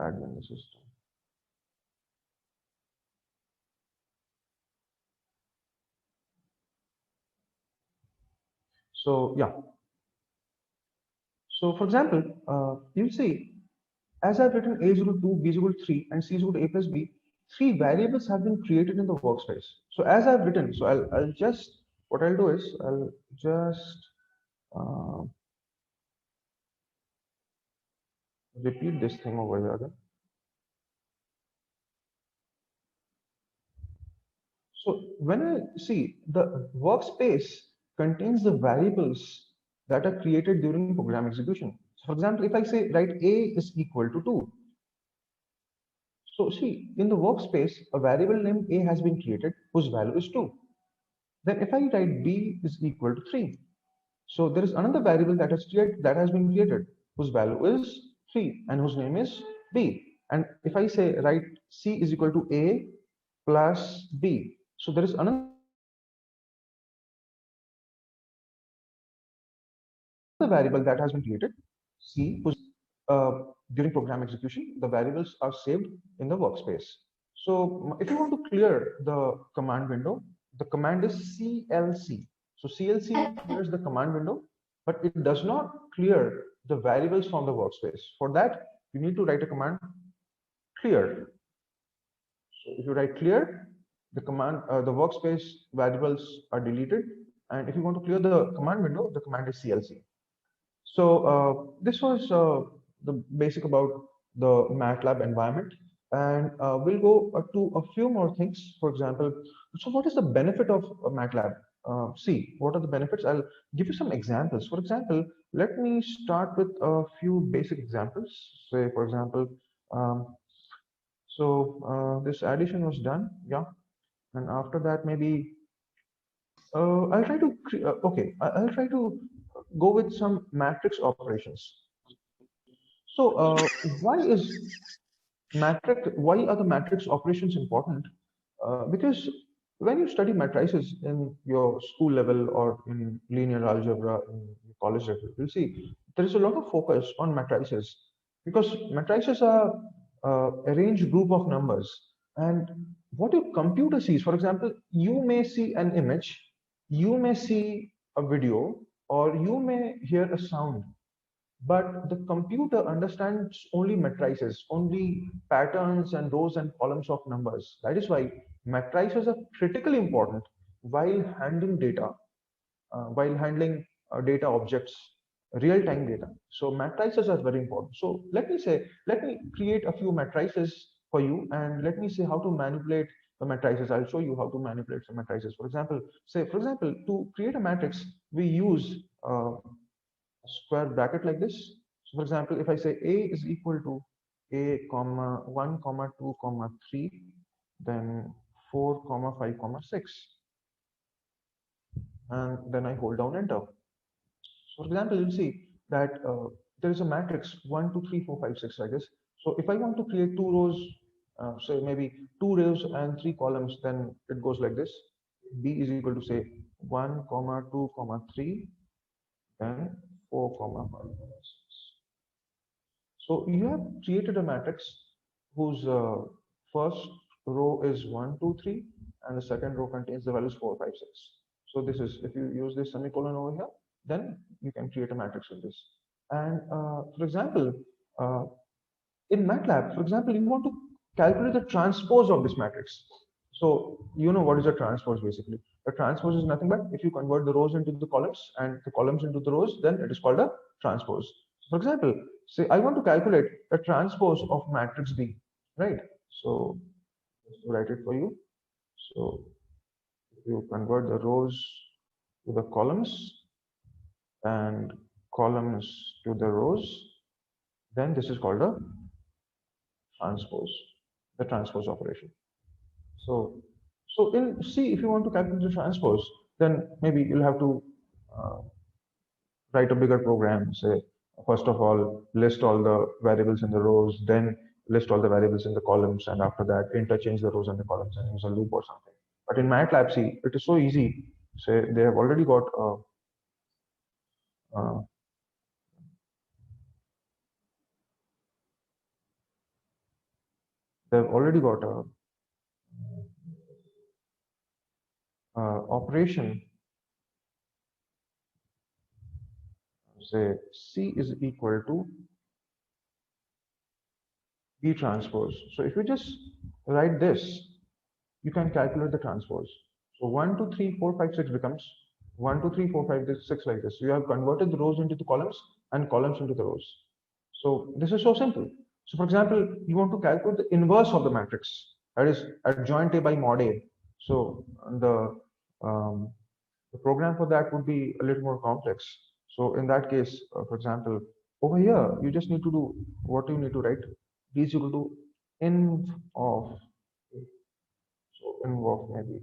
admin system. So yeah. So for example, you'll see as I've written a is equal to 2, b is equal to 3, and c is equal to a plus b, three variables have been created in the workspace. So as I've written, so I'll just, what I'll do is I'll just uh, repeat this thing over here again. So when I see the workspace contains the variables that are created during program execution. So for example, if I say write a is equal to 2, so see, in the workspace, a variable named a has been created whose value is 2. Then if I write b is equal to 3, so there is another variable that has been created whose value is 3 and whose name is b. And if I say write c is equal to a plus b, so there is another variable that has been created, c, whose during program execution, the variables are saved in the workspace. So if you want to clear the command window, the command is CLC. So CLC clears the command window, but it does not clear the variables from the workspace. For that, you need to write a command clear. So if you write clear, the command, the workspace variables are deleted. And if you want to clear the command window, the command is CLC. So this was the basic about the MATLAB environment, and we'll go to a few more things. For example, so what is the benefit of MATLAB? See, what are the benefits? I'll give you some examples. For example, let me start with a few basic examples. Say, for example, um, this addition was done, yeah, and after that maybe I'll try to okay, I'll try to go with some matrix operations. So why is why are the matrix operations important? Because when you study matrices in your school level or in linear algebra in college level, you'll see there is a lot of focus on matrices because matrices are arranged group of numbers. And what your computer sees, for example, you may see an image, you may see a video, or you may hear a sound, but the computer understands only matrices, only patterns and rows and columns of numbers. That is why matrices are critically important while handling data, data objects, real-time data. So matrices are very important. So let me create a few matrices for you, and let me say how to manipulate the matrices. I'll show you how to manipulate some matrices. For example, to create a matrix, we use square bracket like this. So for example, if I say a is equal to a comma 1 comma 2 comma 3, then 4 comma 5 comma 6, and then I hold down enter. So for example, you'll see that there is a matrix 1 2 3 4 5 6 like this. So if I want to create two rows, say maybe two rows and three columns, then it goes like this. B is equal to say 1 comma 2 comma 3, then 4 comma 5 comma 6. So you have created a matrix whose first row is 1, 2, 3, and the second row contains the values 4, 5, 6. So this is, if you use this semicolon over here, then you can create a matrix with this. And for example, in MATLAB, for example, you want to calculate the transpose of this matrix. So you know what is a transpose basically. A transpose is nothing but if you convert the rows into the columns and the columns into the rows, then it is called a transpose. For example, say I want to calculate a transpose of matrix B, right? So let's write it for you. So if you convert the rows to the columns and columns to the rows, then this is called a transpose, the transpose operation. So in C, if you want to calculate the transpose, then maybe you'll have to uh, write a bigger program. Say, first of all, list all the variables in the rows, then list all the variables in the columns, and after that, interchange the rows and the columns and use a loop or something. But in MATLAB, see, it is so easy. Say they have already got uh, they've already got a operation. Say C is equal to B transpose. So if you just write this, you can calculate the transpose. So 1, 2, 3, 4, 5, 6 becomes 1, 2, 3, 4, 5, 6 like this. So you have converted the rows into the columns and columns into the rows. So this is so simple. So for example, you want to calculate the inverse of the matrix, that is adjoint A by mod A. So the program for that would be a little more complex. So in that case, for example, over here, you just need to do what you need to write. B is equal to inv of A. So inv of maybe.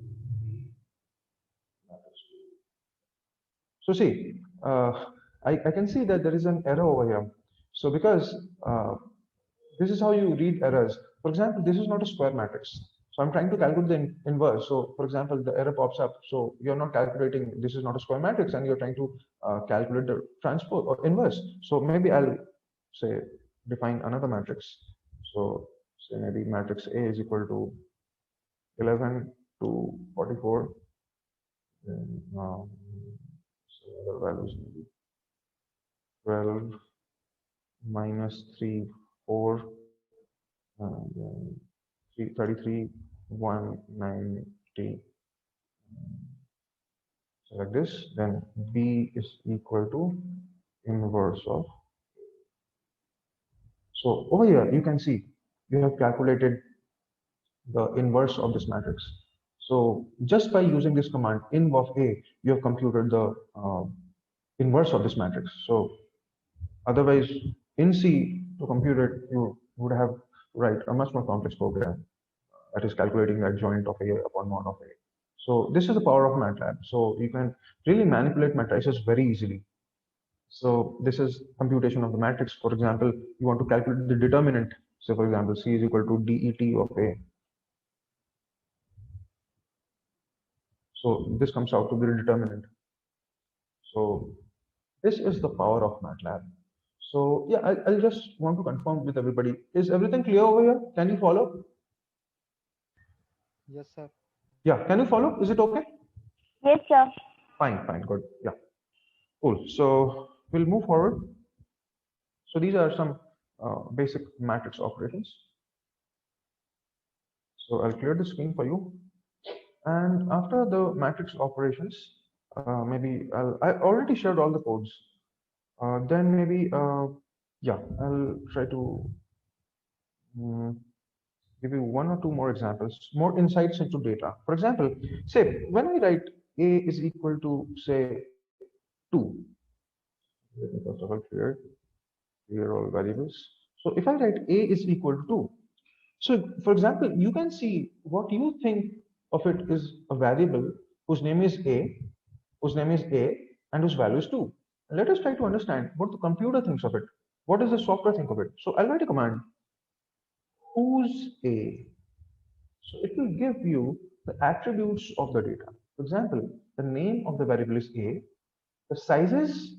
So see, I can see that there is an error over here. So because this is how you read errors. For example, this is not a square matrix. So I'm trying to calculate the inverse. So for example, the error pops up. So you're not calculating, this is not a square matrix and you're trying to calculate the transpose or inverse. So maybe I'll say define another matrix. So say maybe matrix A is equal to 11 to 44. Then, so other values maybe 12 minus 3, 4, and then 33, 190. So like this, then B is equal to inverse of. So over here, you can see you have calculated the inverse of this matrix. So just by using this command inv of A, you have computed the inverse of this matrix. So otherwise, in C, to compute it, you would have to write a much more complex program that is calculating the adjoint of A upon mod of A. So this is the power of MATLAB. So you can really manipulate matrices very easily. So this is computation of the matrix. For example, you want to calculate the determinant. So for example, C is equal to DET of A. So this comes out to be the determinant. So this is the power of MATLAB. So yeah, I'll just want to confirm with everybody. Is everything clear over here? Can you follow? Yes, sir. Yeah, can you follow? Is it okay? Yes, sir. Fine, good. Yeah, cool. So we'll move forward. So these are some basic matrix operations. So I'll clear the screen for you. And after the matrix operations, maybe I already shared all the codes. Then maybe, yeah, I'll try to give you one or two more examples, more insights into data. For example, say when I write A is equal to say 2. Let me first of all clear all variables. So if I write A is equal to 2, so for example, you can see what you think of it is a variable whose name is A, and whose value is 2. Let us try to understand what the computer thinks of it. What does the software think of it? So I'll write a command, whose A. So it will give you the attributes of the data. For example, the name of the variable is A, the size is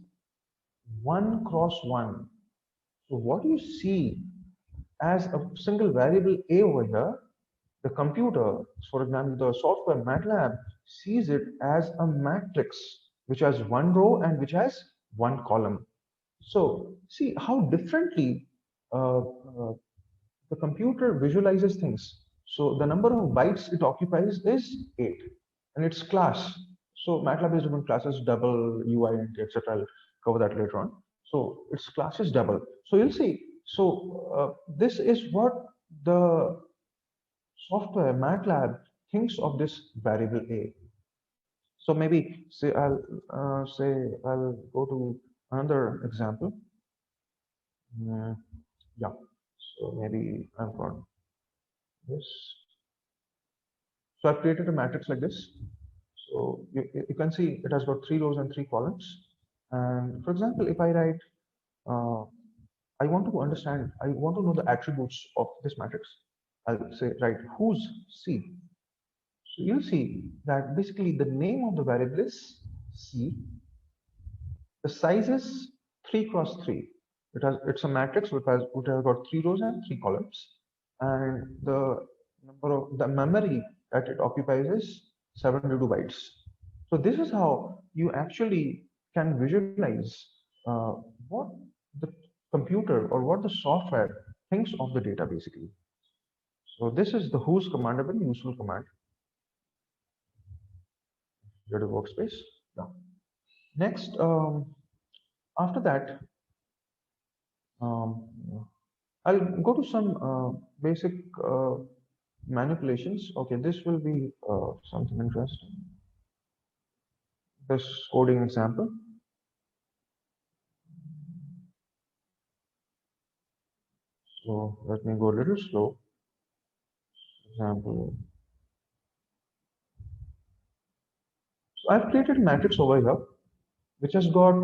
1 cross 1. So what you see as a single variable A over here, the computer, for example, the software MATLAB sees it as a matrix which has one row and which has one column. So see how differently the the computer visualizes things. So the number of bytes it occupies is 8, and its class. So MATLAB is different classes, double, UI, and etc. I'll cover that later on. So its class is double. So you'll see. So this is what the software MATLAB thinks of this variable A. So maybe I'll go to another example. Yeah. So maybe I've got this. So I've created a matrix like this. So you can see it has got 3 rows and 3 columns. And for example, if I write, I want to understand, I want to know the attributes of this matrix. I'll say, right, who's C? So you'll see that basically the name of the variable is C. The size is 3 cross 3. It's a matrix which has got 3 rows and 3 columns. And the memory that it occupies is 72 bytes. So this is how you actually can visualize what the computer or what the software thinks of the data basically. So this is the who's command, a very useful command. Go to workspace. Yeah. Next, after that, I'll go to some basic manipulations. Okay, this will be something interesting. This coding example. So let me go a little slow. Example. So I've created a matrix over here, which has got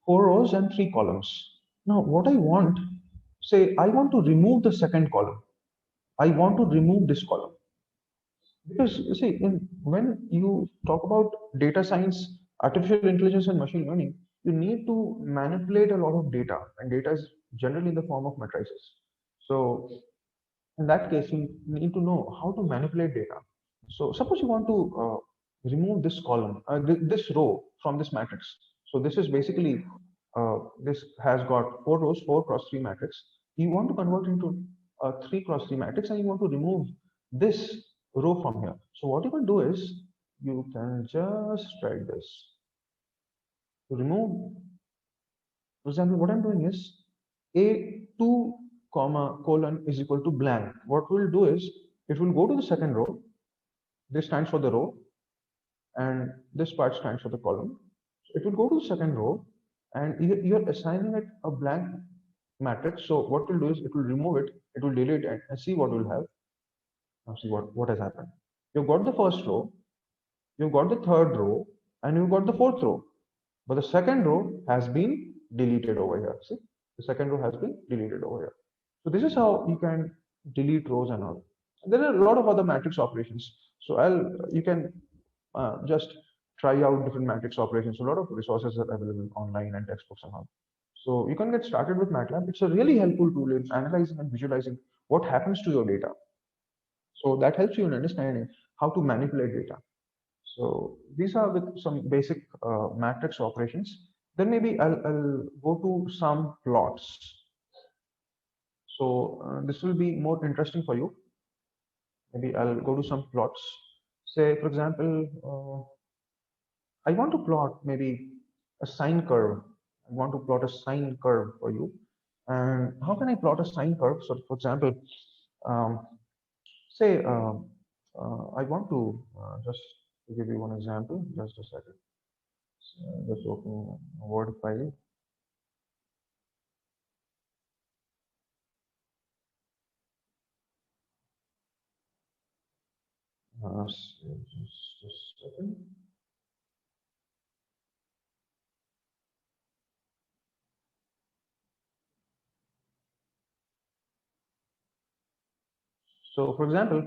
4 rows and 3 columns. Now, what I want, say, I want to remove the second column. I want to remove this column. Because you see, when you talk about data science, artificial intelligence, and machine learning, you need to manipulate a lot of data, and data is generally in the form of matrices. So in that case, you need to know how to manipulate data. So suppose you want to remove this column, this row from this matrix. So this is basically, this has got 4 rows, 4 cross 3 matrix. You want to convert into a 3 cross 3 matrix, and you want to remove this row from here. So what you can do is, you can just write this. To remove, for example, what I'm doing is, A2 comma colon is equal to blank. What we'll do is, it will go to the second row. This stands for the row, and this part stands for the column. It will go to the second row, and you're assigning it a blank matrix. So what we'll do is, it will remove it, it will delete it, and see what we'll have. Now see what has happened. You've got the first row, you've got the third row, and you've got the fourth row. But the second row has been deleted over here. See, the second row has been deleted over here. So this is how you can delete rows and all. And there are a lot of other matrix operations. So you can just try out different matrix operations. A lot of resources are available online and textbooks and all. So you can get started with MATLAB. It's a really helpful tool in analyzing and visualizing what happens to your data. So that helps you in understanding how to manipulate data. So these are with some basic matrix operations. Then maybe I'll go to some plots. So this will be more interesting for you. Maybe I'll go to some plots. Say, for example, I want to plot maybe a sine curve. I want to plot a sine curve for you. And how can I plot a sine curve? So, for example, say I want to just to give you one example. Just a second. So just open a Word file. Just a second. So, for example,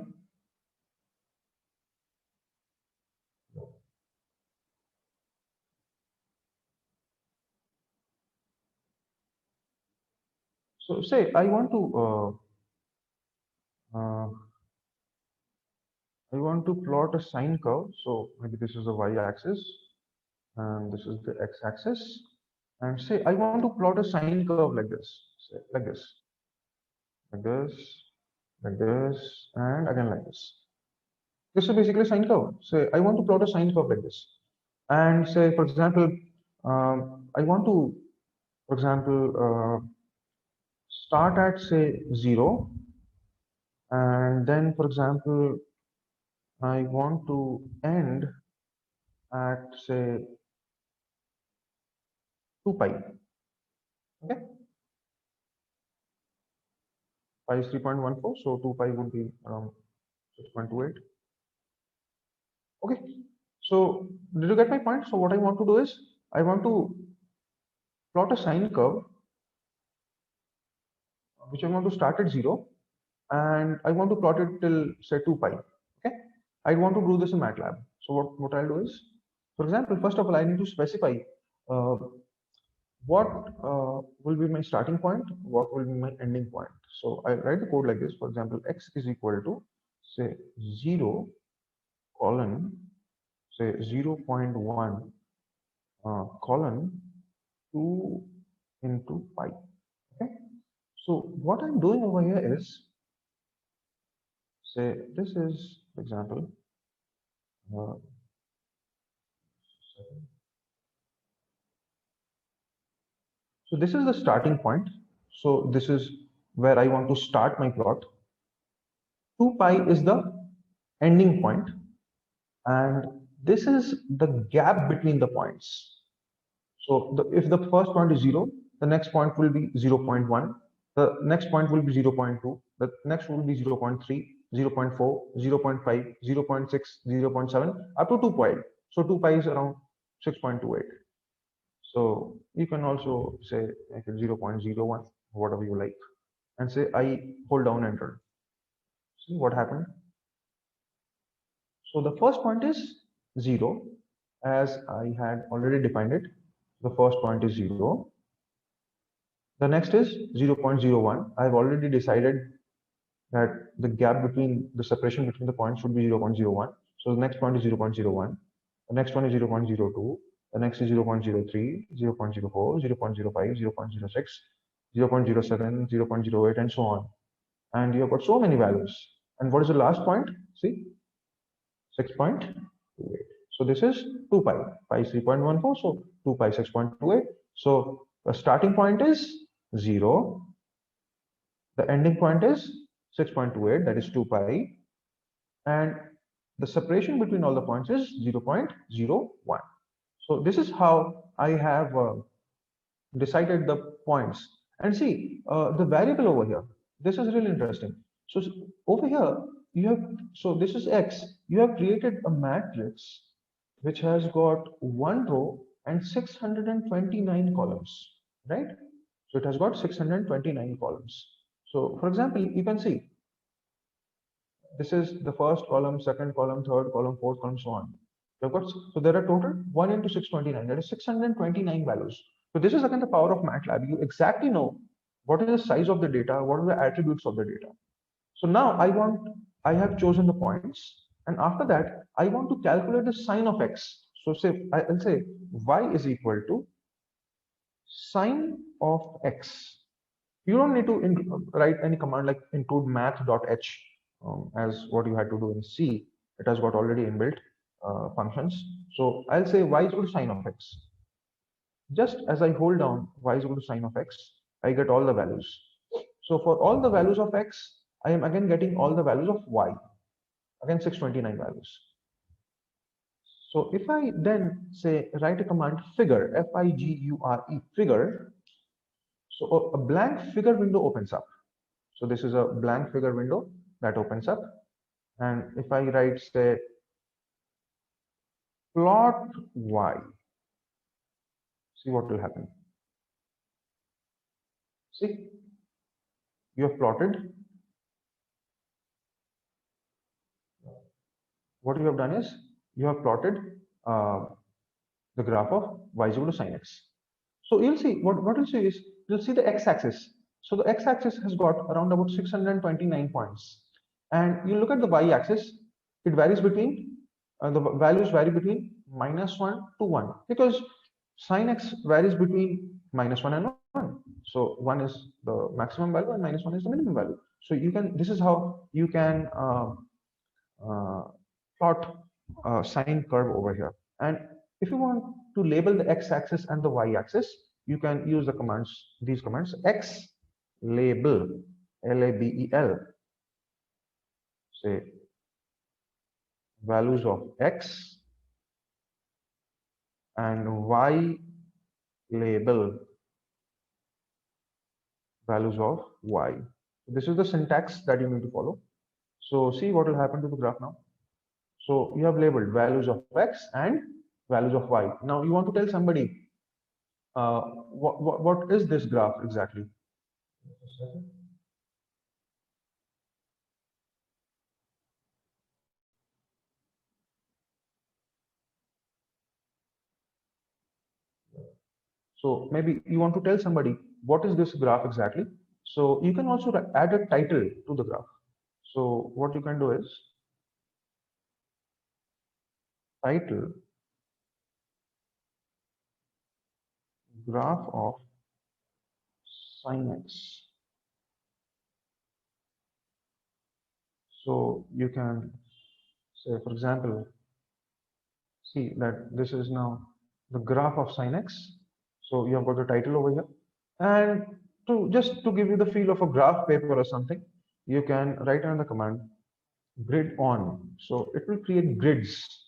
so say I want to plot a sine curve. So maybe this is the y-axis, and this is the x-axis. And say I want to plot a sine curve like this, say, like this. like this, and again like this. This is basically a sine curve. Say I want to plot a sine curve like this, and say for example, I want to, for example, start at say 0, and then for example, I want to end at say 2 pi. Okay, pi is 3.14, so 2 pi would be around 6.28. Okay, so did you get my point? So what I want to do is I want to plot a sine curve which I want to start at 0, and I want to plot it till say 2 pi. Okay, I want to do this in MATLAB. So what I'll do is, for example, first of all, I need to specify uh, what will be my starting point, what will be my ending point. So I write the code like this. For example, x is equal to say 0 colon say 0.1 colon 2 into pi. Okay, so what I'm doing over here is, say this is, for example, so this is the starting point. So this is where I want to start my plot. 2 pi is the ending point, and this is the gap between the points. So if the first point is 0, the next point will be 0.1, the next point will be 0.2, the next will be 0.3, 0.4, 0.5, 0.6, 0.7, up to 2 pi. So 2 pi is around 6.28. So you can also say like 0.01, whatever you like, and say I hold down enter. See what happened. So the first point is 0, as I had already defined it. The first point is 0. The next is 0.01. I've already decided that the gap between the separation between the points should be 0.01. So the next point is 0.01. The next one is 0.02. The next is 0.03, 0.04, 0.05, 0.06, 0.07, 0.08, and so on. And you've got so many values. And what is the last point? See, 6.28. So this is 2 pi. Pi is 3.14, so 2 pi 6.28. So the starting point is 0. The ending point is 6.28, that is 2 pi. And the separation between all the points is 0.01. So this is how I have decided the points. And see, the variable over here, this is really interesting. So over here, you have, so this is X, you have created a matrix which has got 1 row and 629 columns, right? So it has got 629 columns. So for example, you can see, this is the first column, second column, third column, fourth column, so on. So there are total 1 into 629, that is 629 values. So this is again the power of MATLAB. You exactly know what is the size of the data, what are the attributes of the data. So now I have chosen the points, and after that, I want to calculate the sine of x. So say, I'll say y is equal to sine of x. You don't need to write any command like include math.h as what you had to do in C. It has got already inbuilt functions. So I'll say y is equal to sine of x. Just as I hold down y is equal to sine of x, I get all the values. So for all the values of x, I am again getting all the values of y, again 629 values. So if I then say write a command figure, F-I-G-U-R-E, figure, so a blank figure window opens up. So this is a blank figure window that opens up. And if I write say plot y, see what will happen. See, you have plotted. What you have done is you have plotted the graph of y is equal to sine x. So you'll see what you'll see is you'll see the x-axis. So the x-axis has got around about 629 points, and you look at the y-axis. It varies between the values vary between -1 to 1 because sine x varies between -1 and 1. So 1 is the maximum value and -1 is the minimum value. So you can, this is how you can plot a sine curve over here. And if you want to label the x-axis and the y-axis, you can use the commands, these commands: x label, label, say values of x, and y label values of y. This is the syntax that you need to follow. So see what will happen to the graph now. So you have labeled values of x and values of y. Now you want to tell somebody what is this graph exactly. So maybe you want to tell somebody what is this graph exactly. So you can also add a title to the graph. So what you can do is title graph of sin x. So you can say, for example, see that this is now the graph of sin x. So you have got the title over here. And to just to give you the feel of a graph paper or something, you can write another command, grid on. So it will create grids.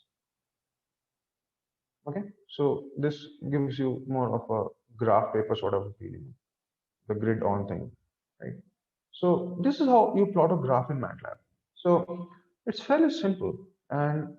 Okay, so this gives you more of a graph paper sort of a feeling, the grid on thing, right? So this is how you plot a graph in MATLAB. So it's fairly simple. And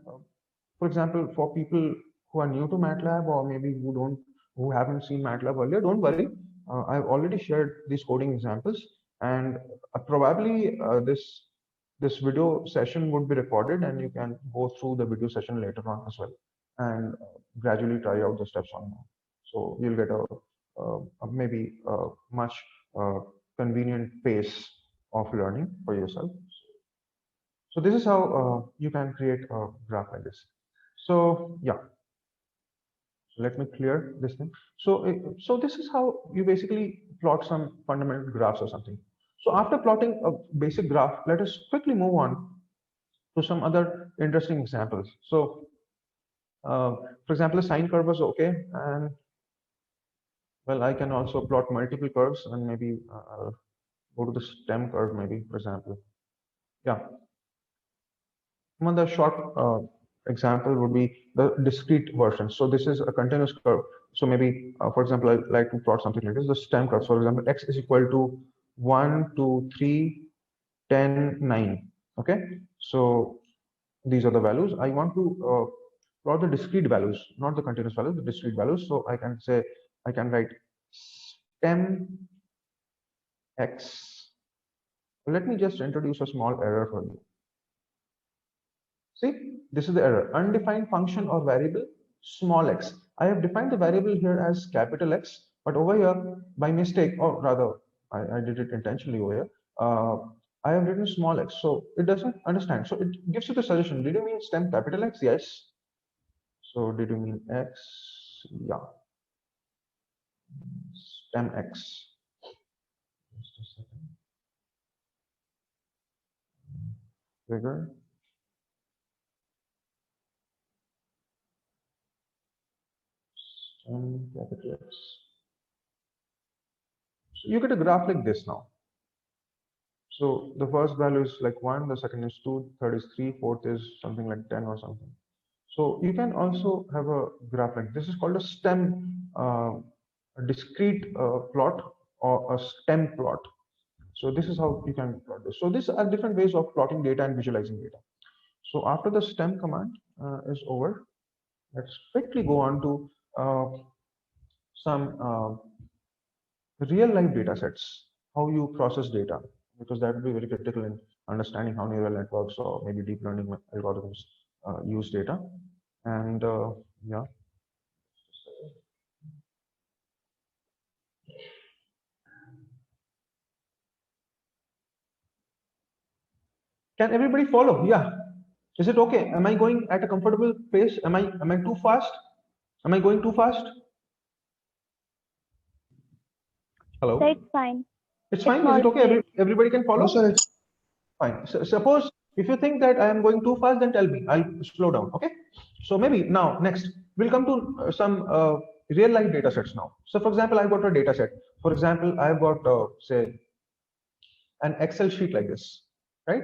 for example, for people who are new to MATLAB, or maybe who haven't seen MATLAB earlier, don't worry. I've already shared these coding examples, and probably this video session would be recorded, and you can go through the video session later on as well, and gradually try out the steps on that. So you'll get a maybe a much convenient pace of learning for yourself. So this is how you can create a graph like this. So yeah, let me clear this thing. So this is how you basically plot some fundamental graphs or something. So after plotting a basic graph, let us quickly move on to some other interesting examples. So for example, a sine curve was okay, and well, I can also plot multiple curves, and maybe I'll go to the stem curve, maybe, for example. Yeah. One of the short example would be the discrete version. So this is a continuous curve. So maybe, for example, I'd like to plot something like this, the stem curve. For example, x is equal to 1, 2, 3, 10, 9. Okay. So these are the values. I want to plot the discrete values, not the continuous values, the discrete values. So I can say, I can write stem x. Let me just introduce a small error for you. See, this is the error. Undefined function or variable small x. I have defined the variable here as capital X, but over here, by mistake, or rather, I did it intentionally over here. I have written small x, so it doesn't understand. So it gives you the suggestion. Did you mean stem capital X? Yes. So did you mean x? Yeah. Stem x. Just a second. Bigger. Capital X. So you get a graph like this now. So the first value is like 1, the second is 2, third is 3, fourth is something like 10 or something. So you can also have a graph like this. Is called a stem, a discrete plot or a stem plot. So this is how you can plot this. So these are different ways of plotting data and visualizing data. So after the stem command is over, let's quickly go on to some real life data sets, how you process data, because that will be very critical in understanding how neural networks or maybe deep learning algorithms use data. And yeah. Can everybody follow? Yeah. Is it okay? Am I going at a comfortable pace? Am I too fast? Am I going too fast? Hello? So it's fine. It's It's fine? Is not it okay? great. Everybody can follow? No, sir, it's Fine. So suppose if you think that I am going too fast, then tell me. I'll slow down. Okay. So maybe now next we'll come to some real life data sets now. So for example, I've got a data set. For example, I've got say an Excel sheet like this, right?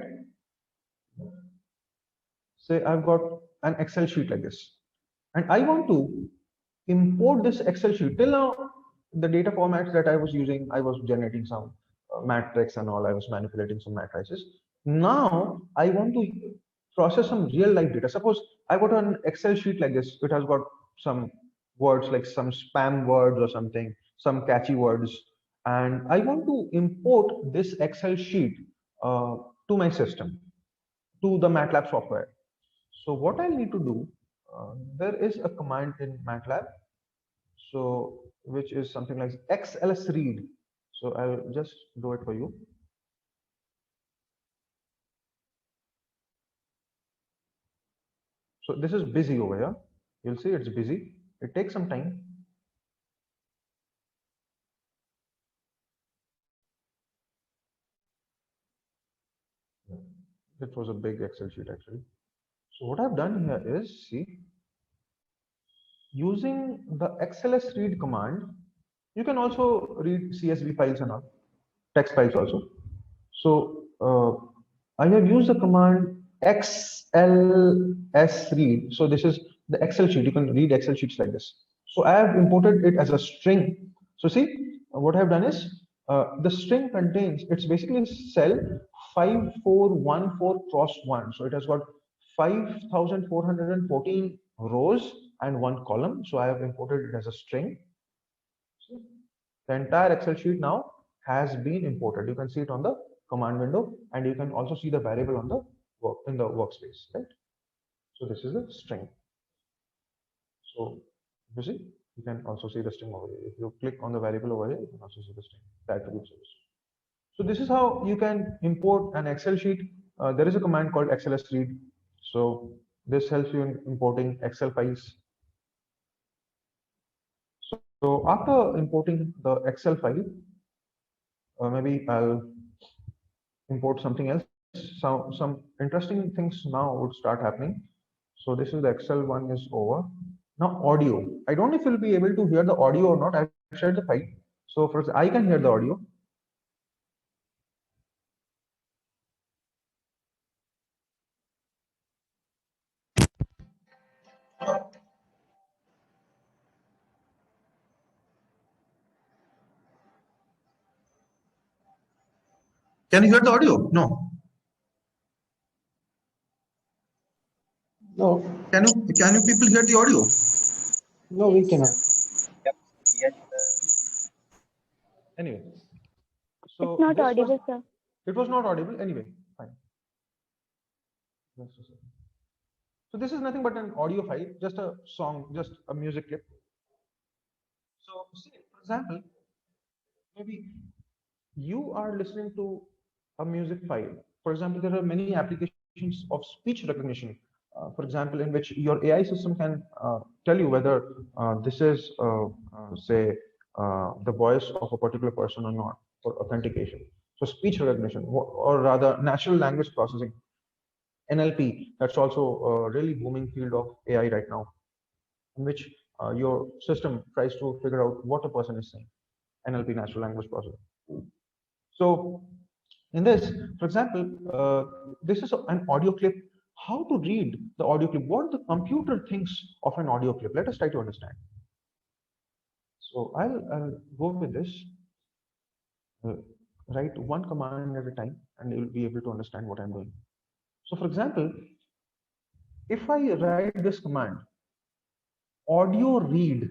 Say I've got an Excel sheet like this, and I want to import this Excel sheet. Till now, the data formats that I was using, I was generating some matrix and all. I was manipulating some matrices. Now I want to process some real life data. Suppose I got an Excel sheet like this. It has got some words like some spam words or something, some catchy words, and I want to import this Excel sheet to my system, to the MATLAB software. So what I need to do, there is a command in MATLAB, so which is something like XLS read. So I'll just do it for you. So this is busy over here. You'll see it's busy. It takes some time. It was a big Excel sheet actually. So what I've done here is, see, using the XLS read command, you can also read CSV files and all, text files also. So I have used the command XLS read. So this is the Excel sheet. You can read Excel sheets like this. So I have imported it as a string. So see, what I have done is the string contains, it's basically cell 5414 cross 1. So it has got 5414 rows and 1 column. So I have imported it as a string. The entire Excel sheet now has been imported. You can see it on the command window, and you can also see the variable on the workspace, right? So this is the string. So you see, you can also see the string over here. If you click on the variable over here, you can also see the string, the attribute service. So this is how you can import an Excel sheet. There is a command called XLS read. So this helps you in importing Excel files. So after importing the Excel file, maybe I'll import something else. Some interesting things now would start happening. So this is the Excel one is over. Now audio. I don't know if you'll be able to hear the audio or not. I've shared the file. So first I can hear the audio. Can you hear the audio? No. no, Can you people hear the audio? no, we cannot. Anyway. So It's not audible, sir. It was not audible. Anyway, fine. So this is nothing but an audio file, just a song, just a music clip. So say, for example, maybe you are listening to a music file. For example, there are many applications of speech recognition. For example, in which your AI system can tell you whether this is, say, the voice of a particular person or not for authentication. So speech recognition, or rather natural language processing, NLP, that's also a really booming field of AI right now, in which your system tries to figure out what a person is saying. NLP, natural language processing. So in this, for example, this is an audio clip. How to read the audio clip? What the computer thinks of an audio clip? Let us try to understand. So I'll go with this. Write one command at a time, and you'll be able to understand what I'm doing. So, for example, if I write this command, audio read.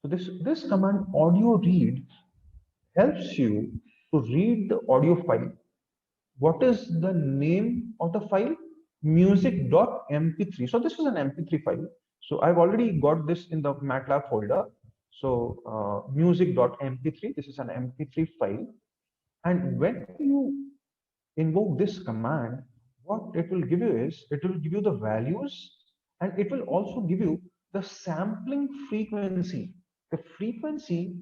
So this command audio read helps you to read the audio file. What is the name of the file? Music.mp3. So this is an mp3 file. So I've already got this in the MATLAB folder. So music.mp3, this is an mp3 file. And when you invoke this command, what it will give you is, it will give you the values, and it will also give you the sampling frequency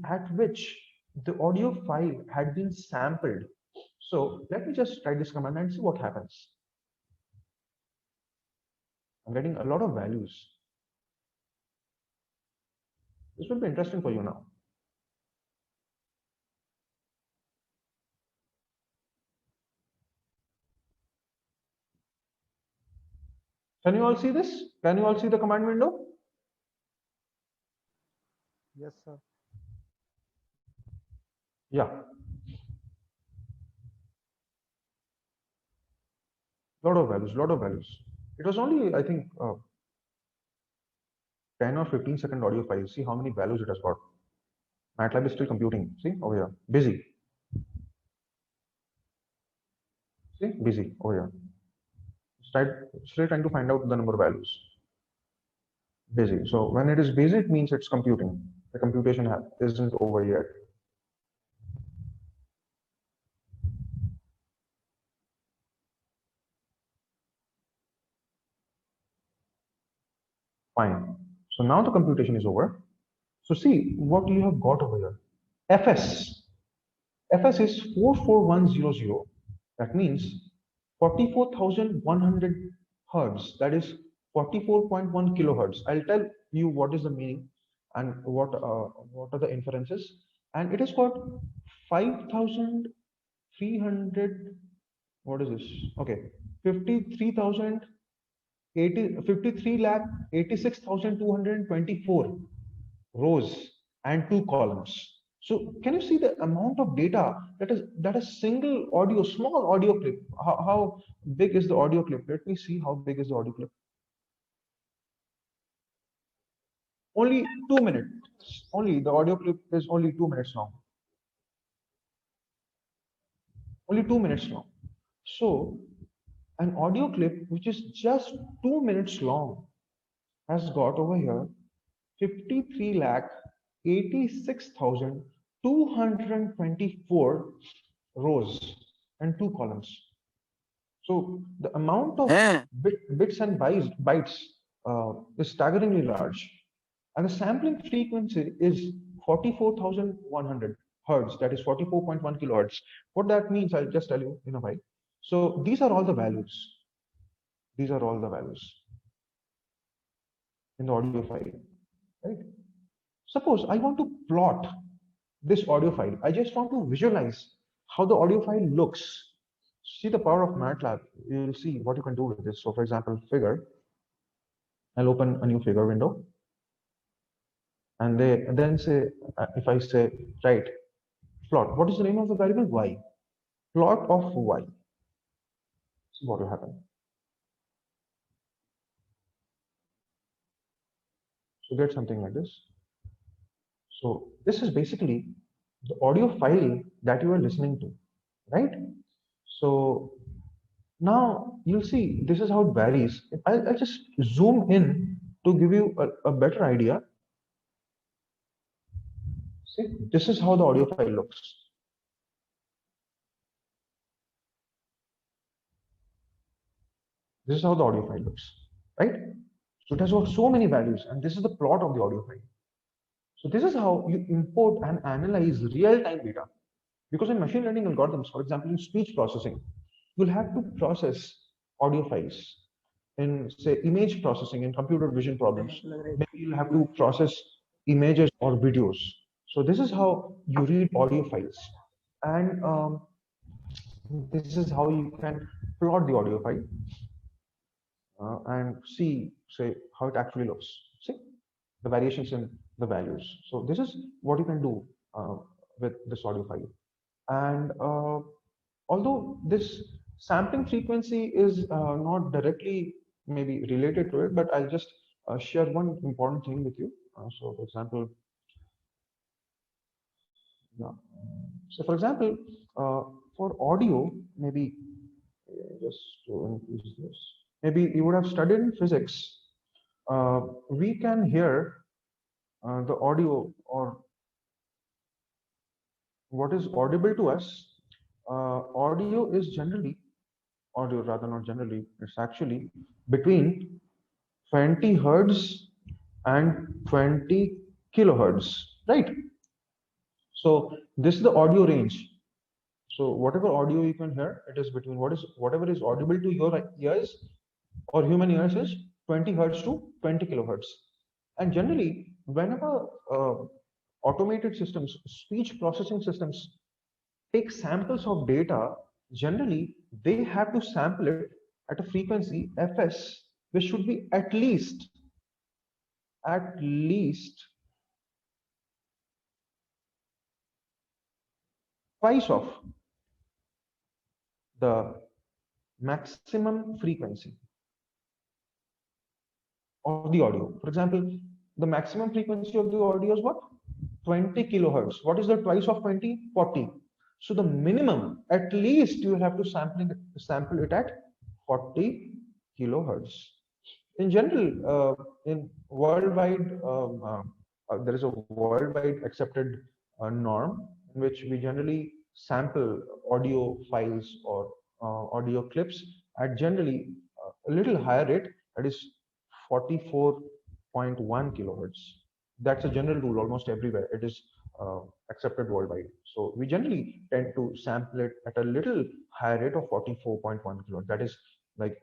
at which the audio file had been sampled. So let me just try this command and see what happens. I'm getting a lot of values. This will be interesting for you now. Can you all see this? Can you all see the command window? Yes, sir. Yeah. Lot of values, lot of values. It was only, I think, 10 or 15-second audio file. See how many values it has got. MATLAB is still computing. See over here, busy. See, busy over here. Still trying to find out the number of values. Busy. So when it is busy, it means it's computing. The computation isn't over yet. Fine. So now the computation is over. So see what you have got over here. FS. FS is 44100. That means 44,100 hertz. That is 44.1 kilohertz. I'll tell you what is the meaning and what are the inferences. And it has got 5,300. What is this? Okay, 53 lakh 86,224 rows and 2 columns. So can you see the amount of data that a single audio, small audio clip? How big is the audio clip? Let me see how big is the audio clip. Only 2 minutes. Only the audio clip is only 2 minutes long. Only 2 minutes long. So an audio clip which is just 2 minutes long has got over here 53 lakh 86,224 rows and 2 columns. So the amount of bits and bytes is staggeringly large, and the sampling frequency is 44,100 hertz. That is 44.1 kilohertz. What that means, I'll just tell you in a while. So these are all the values. These are all the values in the audio file, right? Suppose I want to plot this audio file. I just want to visualize how the audio file looks. See the power of MATLAB. You'll see what you can do with this. So for example, figure. I'll open a new figure window. And then say, if I say, right, plot. What is the name of the variable? Y. Plot of Y. See what will happen. So get something like this. So this is basically the audio file that you are listening to, right? So now you'll see this is how it varies. I'll just zoom in to give you a better idea. See, this is how the audio file looks. This is how the audio file looks, right? So it has got so many values, and this is the plot of the audio file. So this is how you import and analyze real-time data. Because in machine learning algorithms, for example, in speech processing, you'll have to process audio files. In say image processing in computer vision problems, maybe you'll have to process images or videos. So this is how you read audio files, and this is how you can plot the audio file and see, say, how it actually looks. See the variations in the values. So this is what you can do with this audio file. And although this sampling frequency is not directly maybe related to it, but I'll just share one important thing with you. So for example, yeah. So for example, for audio, maybe just to increase this, maybe you would have studied in physics. We can hear the audio, or what is audible to us. Audio is generally, audio rather not generally, it's actually between 20 hertz and 20 kilohertz, right? So this is the audio range. So whatever audio you can hear, it is between whatever is audible to your ears or human ears is 20 hertz to 20 kilohertz. And generally, whenever automated systems, speech processing systems take samples of data, generally they have to sample it at a frequency fs, which should be at least twice of the maximum frequency of the audio. For example, the maximum frequency of the audio is what? 20 kilohertz. What is the twice of 20? 40. So the minimum, at least you will have to sample it at 40 kilohertz. In general, in worldwide, there is a worldwide accepted norm in which we generally sample audio files or audio clips at generally a little higher rate, that is 44.1 kilohertz. That's a general rule almost everywhere. It is accepted worldwide. So we generally tend to sample it at a little higher rate of 44.1 kilohertz. That is like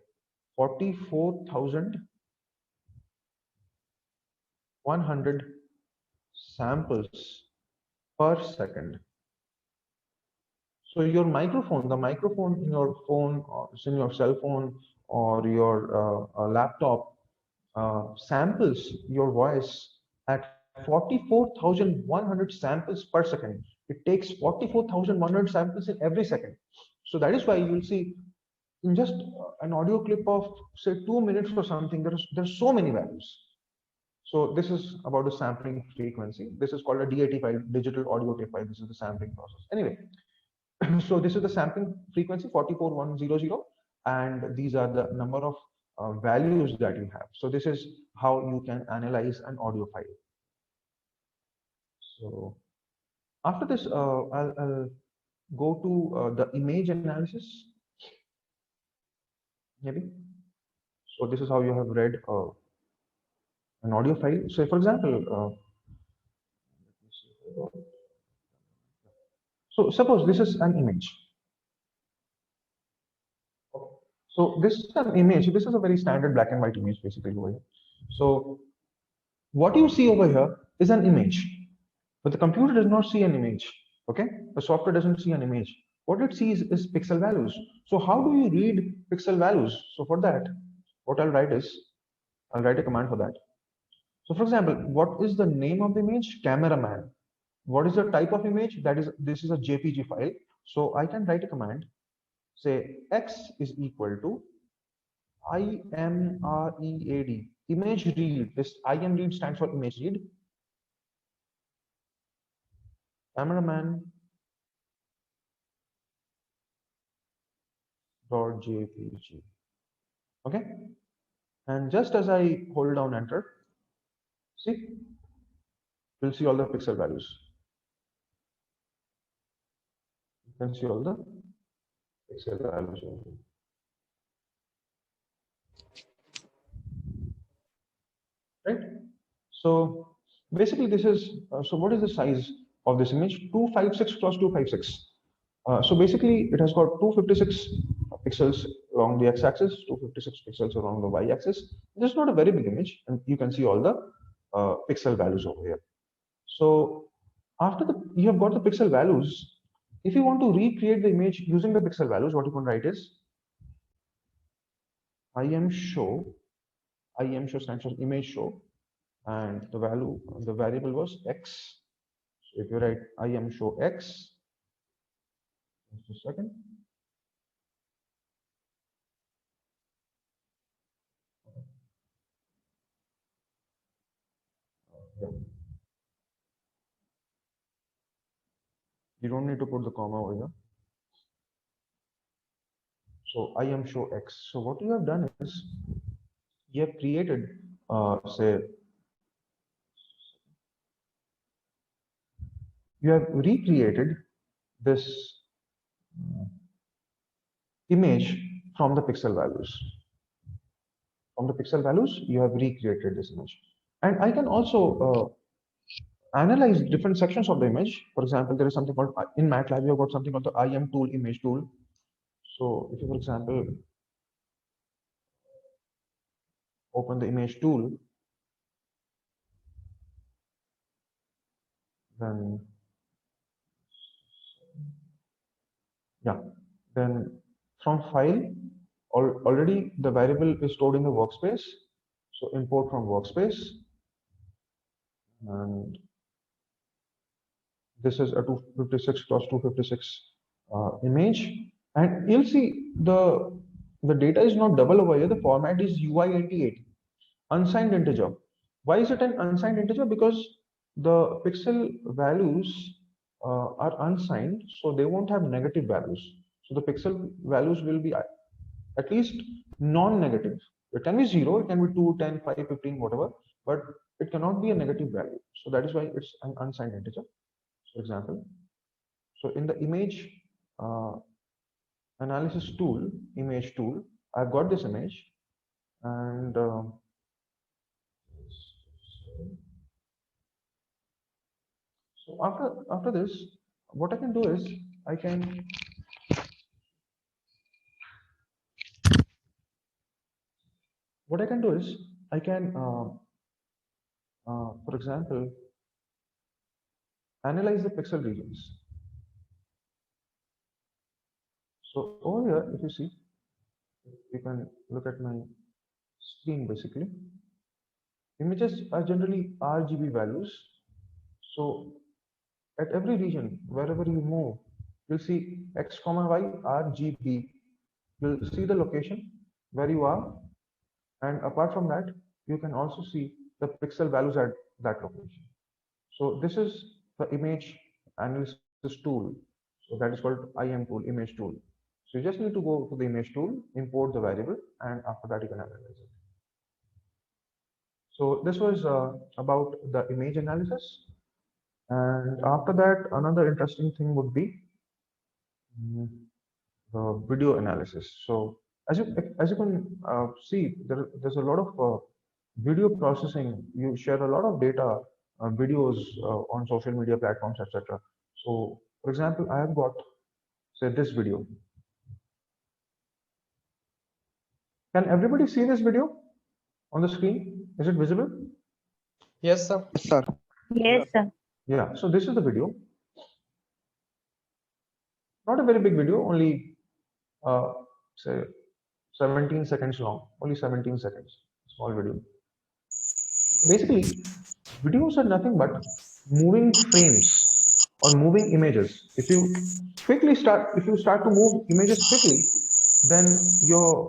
44,100 samples per second. So your microphone, the microphone in your phone, or in your cell phone or your laptop samples your voice at 44,100 samples per second. It takes 44,100 samples in every second. So that is why you will see in just an audio clip of say 2 minutes or something, there's so many values. So this is about the sampling frequency. This is called a DAT file, digital audio tape file. This is the sampling process. Anyway, so this is the sampling frequency 44,100, and these are the number of values that you have. So this is how you can analyze an audio file. So after this, I'll go to the image analysis. Maybe. So this is how you have read an audio file. So for example, so suppose this is an image. So this is an image. This is a very standard black and white image basically over here. So what you see over here is an image, but the computer does not see an image. Okay, the software doesn't see an image. What it sees is pixel values. So how do you read pixel values? So for that, what I'll write is, I'll write a command for that. So for example, what is the name of the image? Cameraman. What is the type of image? That is, this is a JPG file. So I can write a command, say X is equal to IMREAD, image read. This IMREAD stands for image read. Cameraman .jpg. Okay, and just as I hold down enter, see, we'll see all the pixel values. You can see all the pixel values. Right? So basically this is, so what is the size of this image? 256 cross 256. So basically it has got 256 pixels along the x-axis, 256 pixels along the y-axis. This is not a very big image, and you can see all the pixel values over here. So after you have got the pixel values, if you want to recreate the image using the pixel values, what you can write is IMShow. IMShow stands for image show, and the variable was x. So if you write IMShow x, just a second. You don't need to put the comma over here. So IMShow x. So what you have done is you have created, say, you have recreated this image from the pixel values. From the pixel values, you have recreated this image. And I can also analyze different sections of the image. For example, there is something called in MATLAB, you have got something called the IM tool, image tool. So if you, for example, open the image tool, then yeah, then from file, already the variable is stored in the workspace. So import from workspace, and this is a 256 cross 256 image, and you'll see the data is not double over here. The format is UI88, unsigned integer. Why is it an unsigned integer? Because the pixel values are unsigned, so they won't have negative values. So the pixel values will be at least non-negative. It can be 0, it can be 2, 10, 5, 15, whatever, but it cannot be a negative value. So that is why it's an unsigned integer, for example. So in the image uh, analysis tool, image tool, I've got this image, and so after this, what I can do is I can for example, analyze the pixel regions. So over here, if you see, you can look at my screen basically. Images are generally RGB values. So at every region, wherever you move, you'll see X, Y, RGB. You'll see the location where you are. And apart from that, you can also see the pixel values at that location. So this is the image analysis tool. So that is called IM tool, image tool. So you just need to go to the image tool, import the variable, and after that you can analyze it. So this was about the image analysis. And after that, another interesting thing would be the video analysis. So as you can see, there's a lot of video processing. You share a lot of data, videos on social media platforms, etc. So for example, I have got, say, this video. Can everybody see this video on the screen? Is it visible? Yes, sir. Yes, sir. Yes, sir. Yeah, so this is the video. Not a very big video, only say 17 seconds long, only 17 seconds, small video. Basically, videos are nothing but moving frames or moving images. If you start to move images quickly, then your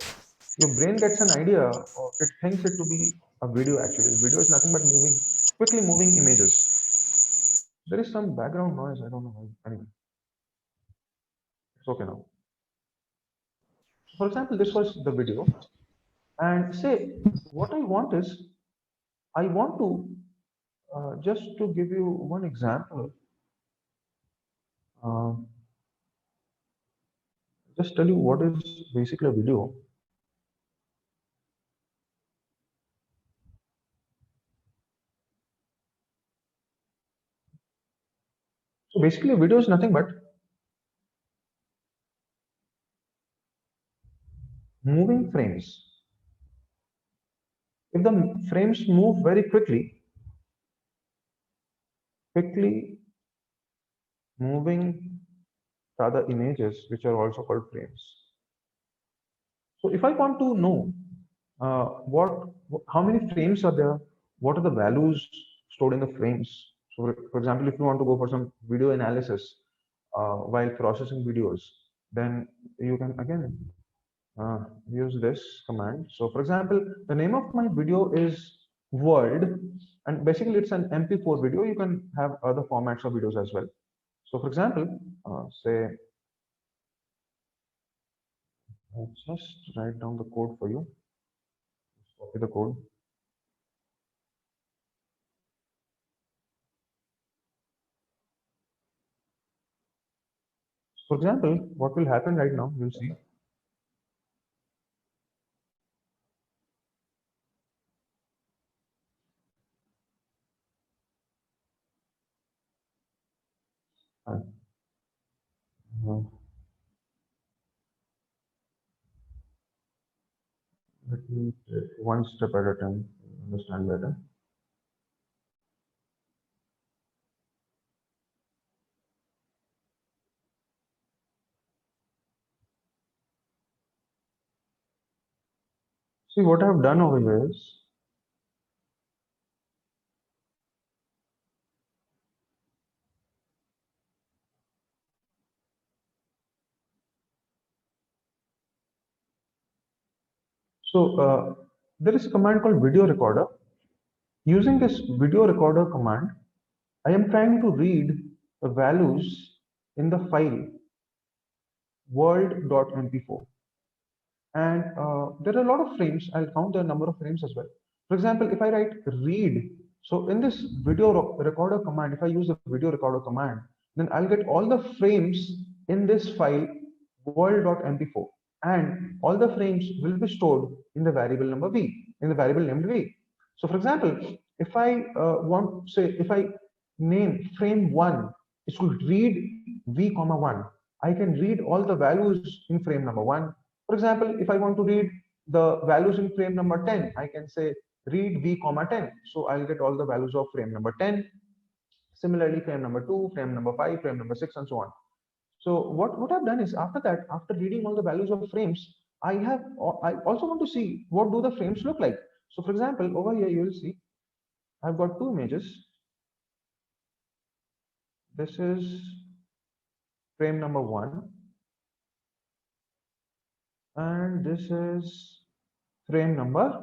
brain gets an idea, or it thinks it to be a video. Actually, video is nothing but quickly moving images. There is some background noise. I don't know why. Anyway, it's okay now. For example, this was the video, and say what I want is I want to just to give you one example. Uh, just tell you what is basically a video. So basically, a video is nothing but moving frames. If the frames move very quickly moving the other images, which are also called frames. So if I want to know how many frames are there, what are the values stored in the frames. So for example, if you want to go for some video analysis while processing videos, then you can again use this command. So for example, the name of my video is world, and basically it's an MP4 video. You can have other formats of videos as well. So for example, say, I'll just write down the code for you. Just copy the code. For example, what will happen right now, you'll see. Let me take one step at a time to understand better. See, what I've done over here is, there is a command called video recorder. Using this video recorder command, I am trying to read the values in the file world.mp4. And there are a lot of frames. I'll count the number of frames as well. For example, if I write read, so in this video recorder command, if I use the video recorder command, then I'll get all the frames in this file world.mp4, and all the frames will be stored in the variable number v, in the variable named v. So for example, if I want, say, if I name frame 1 is to read v comma 1, I can read all the values in frame number 1. For example, if I want to read the values in frame number 10, I can say read v comma 10. So I'll get all the values of frame number 10. Similarly, frame number 2, frame number 5, frame number 6, and so on. So what I've done is, after that, after reading all the values of frames, I also want to see what do the frames look like. So for example, over here you will see I've got two images. This is frame number 1, and this is frame number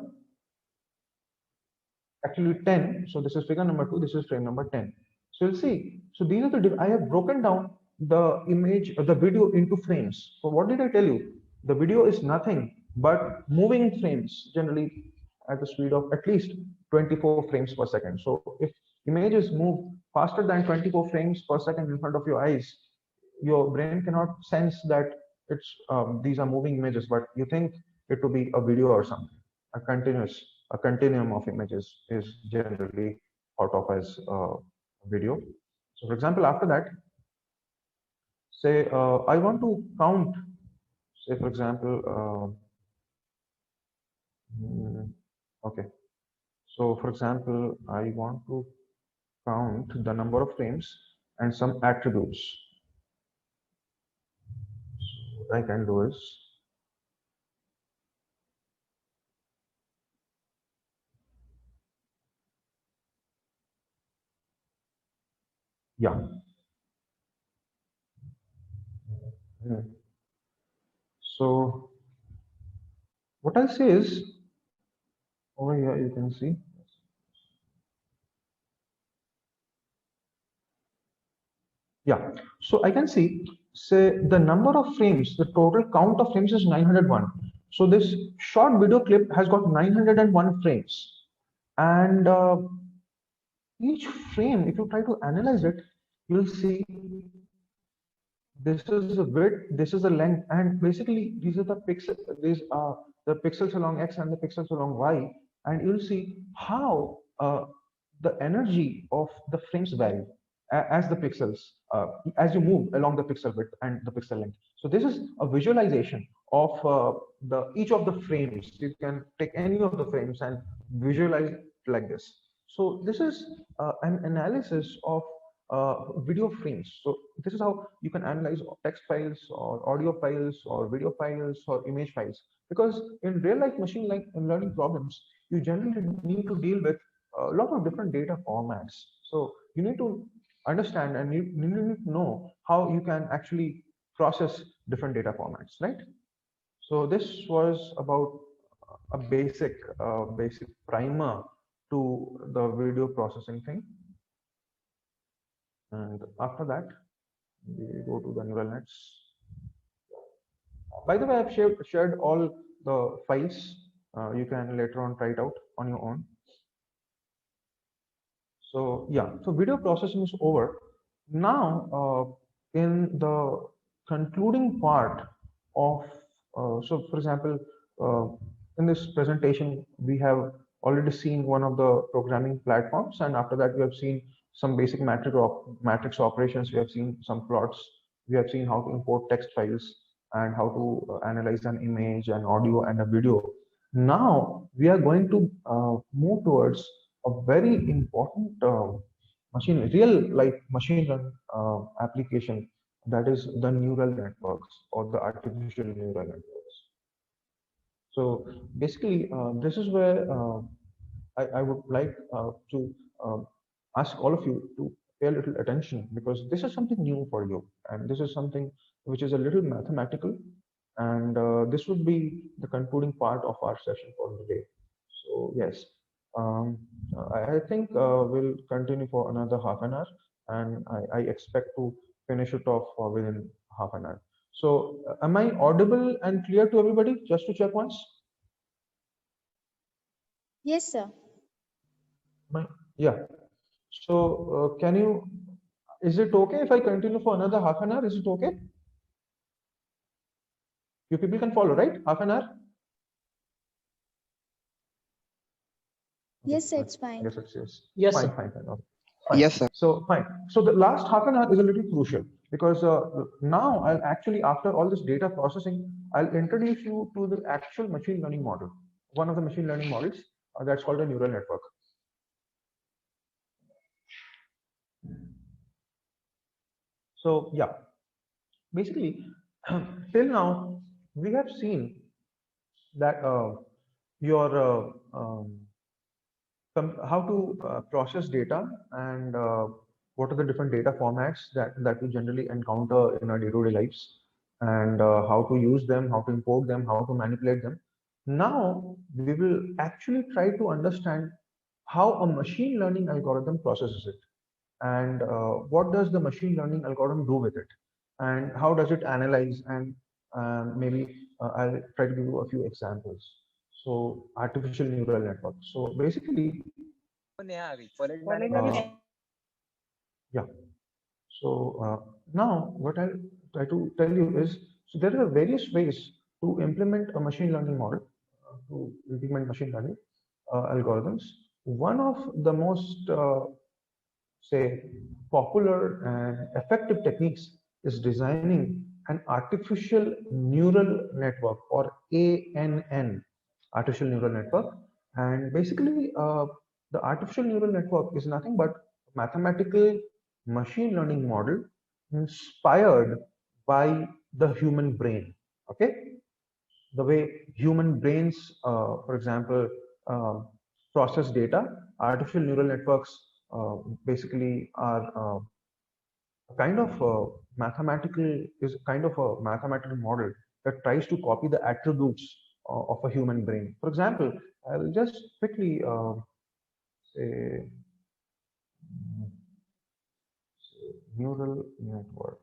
actually 10. So this is figure number 2, this is frame number 10. So you'll see, so these are the, I have broken down the image, the video into frames. So what did I tell you? The video is nothing but moving frames, generally at the speed of at least 24 frames per second. So if images move faster than 24 frames per second in front of your eyes, your brain cannot sense that it's these are moving images, but you think it to be a video or something. A continuum of images is generally thought of as a video. So for example, after that, say I want to count, say for example, okay. So for example, I want to count the number of frames and some attributes. So what I can do is, yeah. So what I'll say is, over here you can see, yeah. So I can see, say the number of frames, the total count of frames is 901. So this short video clip has got 901 frames, and each frame, if you try to analyze it, you'll see this is the width, this is the length, and basically these are the pixels. These are the pixels along x and the pixels along y, and you'll see how the energy of the frames vary as the pixels, as you move along the pixel width and the pixel length. So this is a visualization of each of the frames. You can take any of the frames and visualize it like this. So this is an analysis of video frames. So this is how you can analyze text files or audio files or video files or image files, because in real life machine learning problems, you generally need to deal with a lot of different data formats. So you need to understand and you need to know how you can actually process different data formats, right? So this was about a basic primer to the video processing thing. And after that, we go to the neural nets. By the way, I've shared all the files. You can later on try it out on your own. So yeah, so video processing is over. Now, in the concluding part of, so for example, in this presentation, we have already seen one of the programming platforms, and after that we have seen some basic matrix operations. We have seen some plots, we have seen how to import text files and how to analyze an image, an audio, and a video. Now we are going to move towards a very important real life machine learning application, that is the neural networks or the artificial neural networks. So basically, this is where I would like to ask all of you to pay a little attention, because this is something new for you, and this is something which is a little mathematical, and this would be the concluding part of our session for the day. So yes, um, I think we'll continue for another half an hour, and I expect to finish it off within half an hour. So am I audible and clear to everybody? Just to check once. Yes, sir. Yeah. So can you, is it okay if I continue for another half an hour? Is it okay? You people can follow, right? Half an hour? Yes, sir, it's fine. Yes, it's yes. Yes, Fine, sir. fine, fine. Okay. Fine. Yes, sir. So fine. So the last half an hour is a little crucial, because now I'll actually, after all this data processing, I'll introduce you to the actual machine learning model, one of the machine learning models that's called a neural network. So yeah, basically, till now we have seen that your how to process data, and what are the different data formats that we generally encounter in our day-to-day lives, and how to use them, how to import them, how to manipulate them. Now we will actually try to understand how a machine learning algorithm processes it, and what does the machine learning algorithm do with it, and how does it analyze, and maybe I'll try to give you a few examples. So artificial neural network. So basically, yeah. So now what I'll try to tell you is, so there are various ways to implement a machine learning model, to implement machine learning algorithms. One of the most say popular and effective techniques is designing an artificial neural network, or ANN, artificial neural network. And basically the artificial neural network is nothing but mathematical machine learning model inspired by the human brain. Okay, the way human brains for example process data, artificial neural networks basically are kind of a mathematical model that tries to copy the attributes of a human brain. For example, I'll just quickly say, say neural network.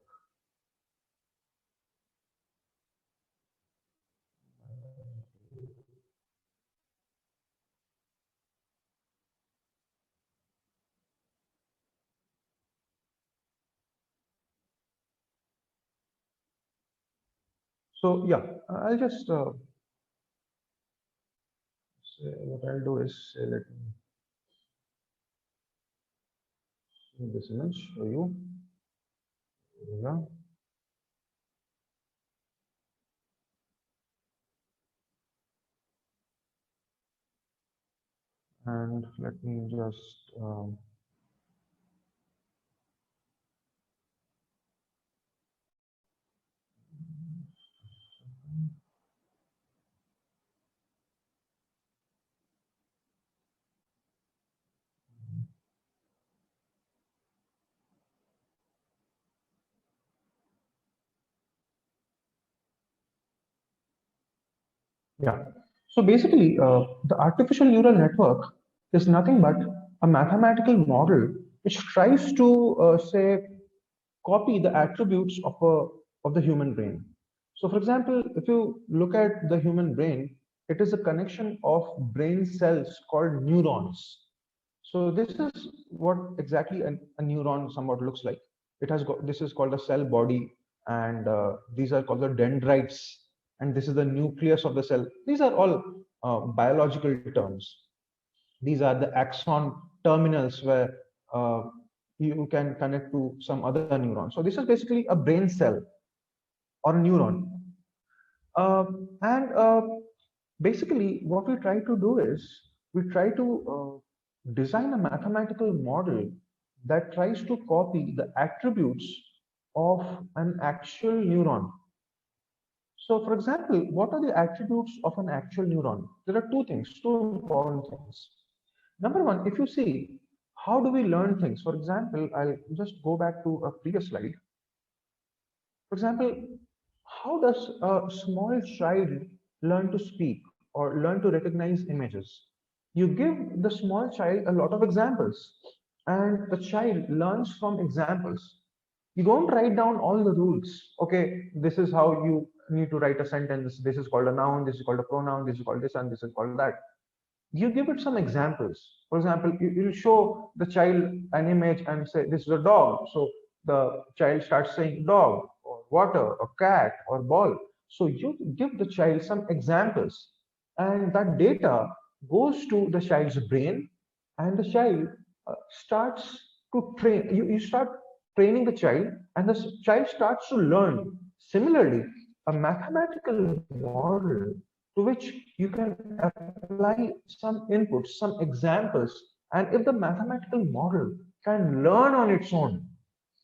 So yeah, I'll just say, what I'll do is say, let me see this image for you. Yeah. And let me just yeah. So basically, the artificial neural network is nothing but a mathematical model which tries to say copy the attributes of the human brain. So, for example, if you look at the human brain, it is a connection of brain cells called neurons. So this is what exactly a neuron somewhat looks like. It has got, this is called a cell body, and these are called the dendrites, and this is the nucleus of the cell. These are all biological terms. These are the axon terminals where you can connect to some other neuron. So this is basically a brain cell or a neuron. And basically what we try to do is we try to design a mathematical model that tries to copy the attributes of an actual neuron. So for example, what are the attributes of an actual neuron? There are two things, two important things. Number one, if you see, how do we learn things? For example, I'll just go back to a previous slide. For example, how does a small child learn to speak or learn to recognize images? You give the small child a lot of examples, and the child learns from examples. You don't write down all the rules. Okay, this is how you need to write a sentence. This is called a noun, this is called a pronoun, this is called this, and this is called that. You give it some examples. For example, you show the child an image and say, this is a dog. So the child starts saying dog, or water, or cat, or ball. So you give the child some examples, and that data goes to the child's brain, and the child starts to train. You start training the child, and the child starts to learn. Similarly, a mathematical model to which you can apply some inputs, some examples, and if the mathematical model can learn on its own,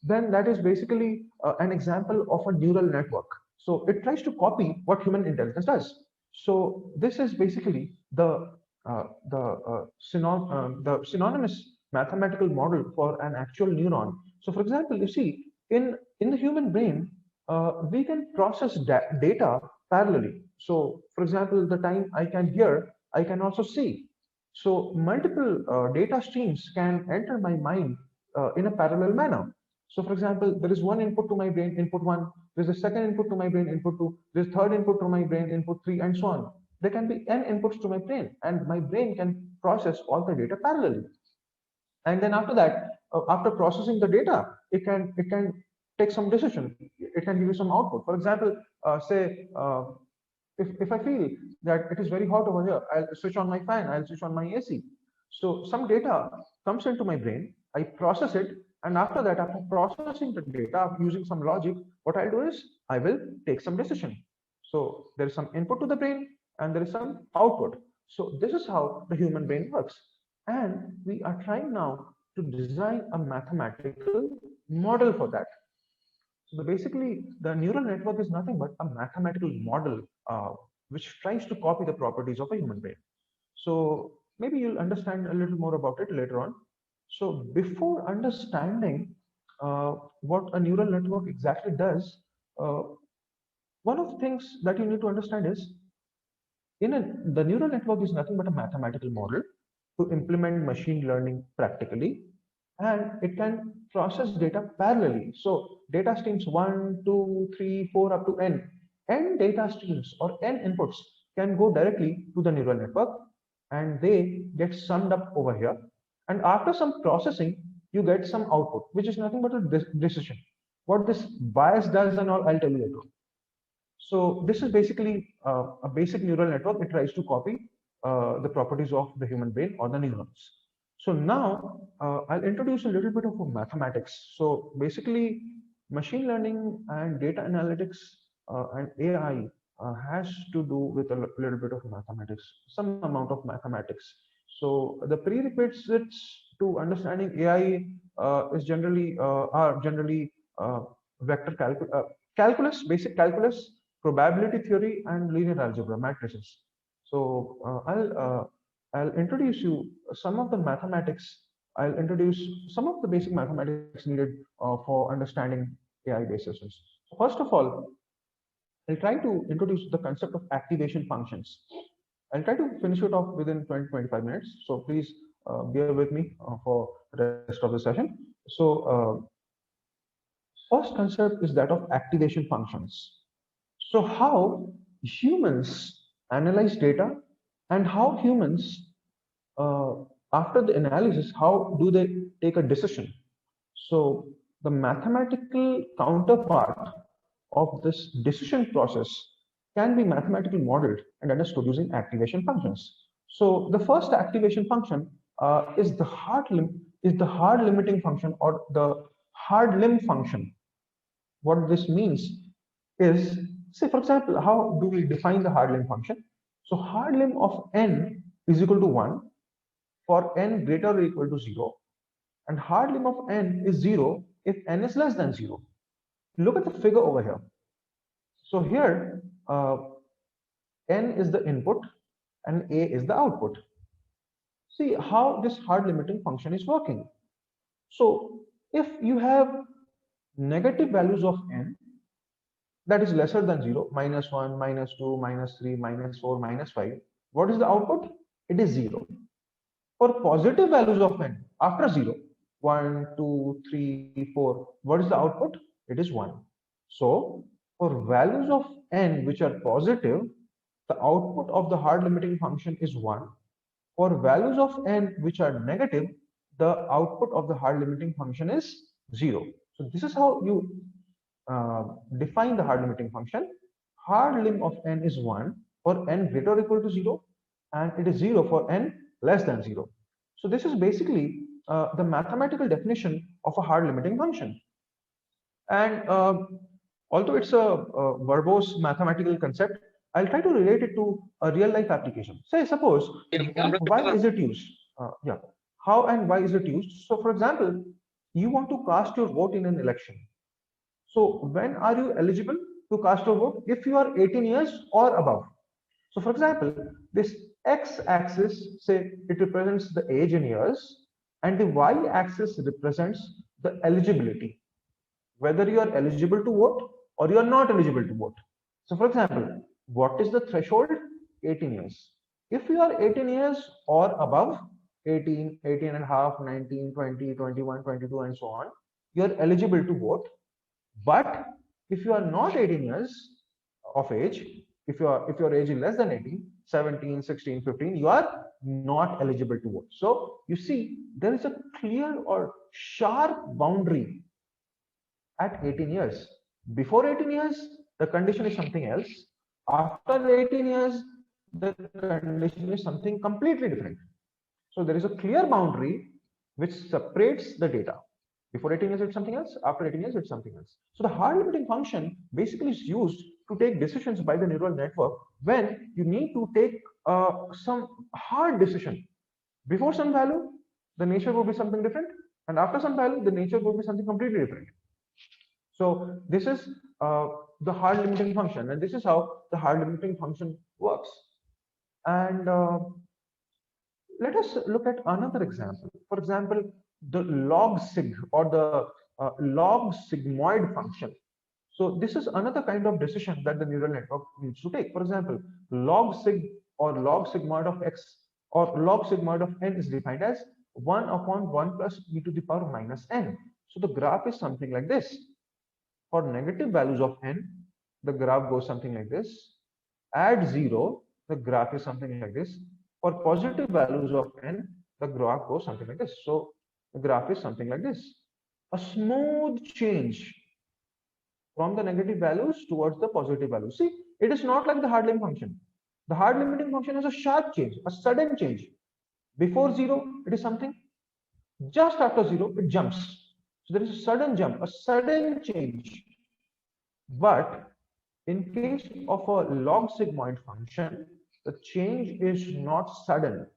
then that is basically an example of a neural network. So it tries to copy what human intelligence does. So this is basically the synonymous mathematical model for an actual neuron. So for example, you see, in the human brain, we can process data parallelly. So for example, the time I can hear, I can also see. So multiple data streams can enter my mind in a parallel manner. So for example, there is one input to my brain, input one, there's a second input to my brain, input two, there's third input to my brain, input three, and so on. There can be n inputs to my brain, and my brain can process all the data parallelly. And then after that, after processing the data, it can take some decision. It can give you some output. For example, say if I feel that it is very hot over here, I'll switch on my fan, I'll switch on my AC. So some data comes into my brain, I process it, and after that, after processing the data using some logic, what I'll do is I will take some decision. So there is some input to the brain and there is some output. So this is how the human brain works. And we are trying now to design a mathematical model for that. So basically, the neural network is nothing but a mathematical model which tries to copy the properties of a human brain. So maybe you'll understand a little more about it later on. So before understanding what a neural network exactly does, one of the things that you need to understand is the neural network is nothing but a mathematical model to implement machine learning practically, and it can process data parallelly. So data streams 1, 2, 3, 4 up to n data streams or n inputs can go directly to the neural network, and they get summed up over here. And after some processing, you get some output, which is nothing but a decision. What this bias does and all, I'll tell you later. So this is basically a basic neural network. It tries to copy the properties of the human brain or the neurons. So now I'll introduce a little bit of mathematics. So basically, machine learning and data analytics and AI has to do with a little bit of mathematics, some amount of mathematics. So the prerequisites to understanding AI is generally vector calculus, basic calculus, probability theory, and linear algebra, matrices. So I'll introduce you some of the mathematics. I'll introduce some of the basic mathematics needed for understanding AI-based systems. First of all, I'll try to introduce the concept of activation functions. I'll try to finish it off within 20-25 minutes. So please bear with me for the rest of the session. So first concept is that of activation functions. So how humans analyze data and how humans, after the analysis, how do they take a decision? So the mathematical counterpart of this decision process can be mathematically modeled and understood using activation functions. So the first activation function is the heart is the hard limiting function or the hard limit function. What this means is, say for example, how do we define the hard limit function? So hard limit of n is equal to 1 for n greater or equal to 0, and hard limit of n is 0 if n is less than 0. Look at the figure over here. So here n is the input and a is the output. See how this hard limiting function is working. So if you have negative values of n that is lesser than 0, minus 1, minus 2, minus 3, minus 4, minus 5, what is the output? It is 0. For positive values of n after 0, 1, 2, 3, 4, what is the output? It is 1. So for values of n which are positive, the output of the hard limiting function is 1. For values of n which are negative, the output of the hard limiting function is 0. So this is how you define the hard limiting function. Hard lim of n is 1 for n greater or equal to 0, and it is 0 for n less than 0. So this is basically the mathematical definition of a hard limiting function. And although it's a verbose mathematical concept, I'll try to relate it to a real life application. Say, suppose, why is it used? How and why is it used? So, for example, you want to cast your vote in an election. So, when are you eligible to cast your vote? If you are 18 years or above. So, for example, this x-axis, say, it represents the age in years, and the y-axis represents the eligibility, whether you are eligible to vote or you are not eligible to vote. So, for example, what is the threshold? 18 years. If you are 18 years or above, 18, 18 and a half, 19, 20, 21, 22, and so on, you are eligible to vote. But if you are not 18 years of age, if your age is less than 18, 17, 16, 15, you are not eligible to vote. So you see, there is a clear or sharp boundary at 18 years. Before 18 years, the condition is something else. After 18 years, the condition is something completely different. So there is a clear boundary which separates the data. Before 18 years, it's something else. After 18 years, it's something else. So the hard limiting function basically is used to take decisions by the neural network when you need to take some hard decision. Before some value, the nature will be something different, and after some value, the nature will be something completely different. So this is the hard limiting function, and this is how the hard limiting function works. And let us look at another example. For example, the log sig or the log sigmoid function. So this is another kind of decision that the neural network needs to take. For example, log sig or log sigmoid of x or log sigmoid of n is defined as 1 upon 1 plus e to the power minus n. So the graph is something like this. For negative values of n, the graph goes something like this. At 0, the graph is something like this. For positive values of n, the graph goes something like this. So the graph is something like this. A smooth change from the negative values towards the positive values. See, it is not like the hard limit function. The hard limiting function is a sharp change, a sudden change. Before 0, it is something. Just after 0, it jumps. So there is a sudden jump, a sudden change. But in case of a log sigmoid function, the change is not sudden.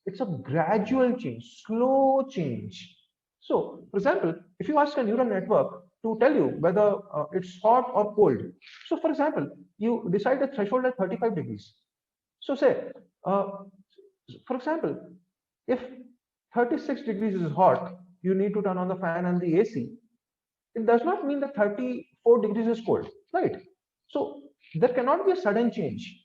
It's a gradual change, slow change. So, for example, if you ask a neural network to tell you whether it's hot or cold. So, for example, you decide the threshold at 35 degrees. So, say, for example, if 36 degrees is hot, you need to turn on the fan and the AC. It does not mean that 34 degrees is cold, right? So there cannot be a sudden change.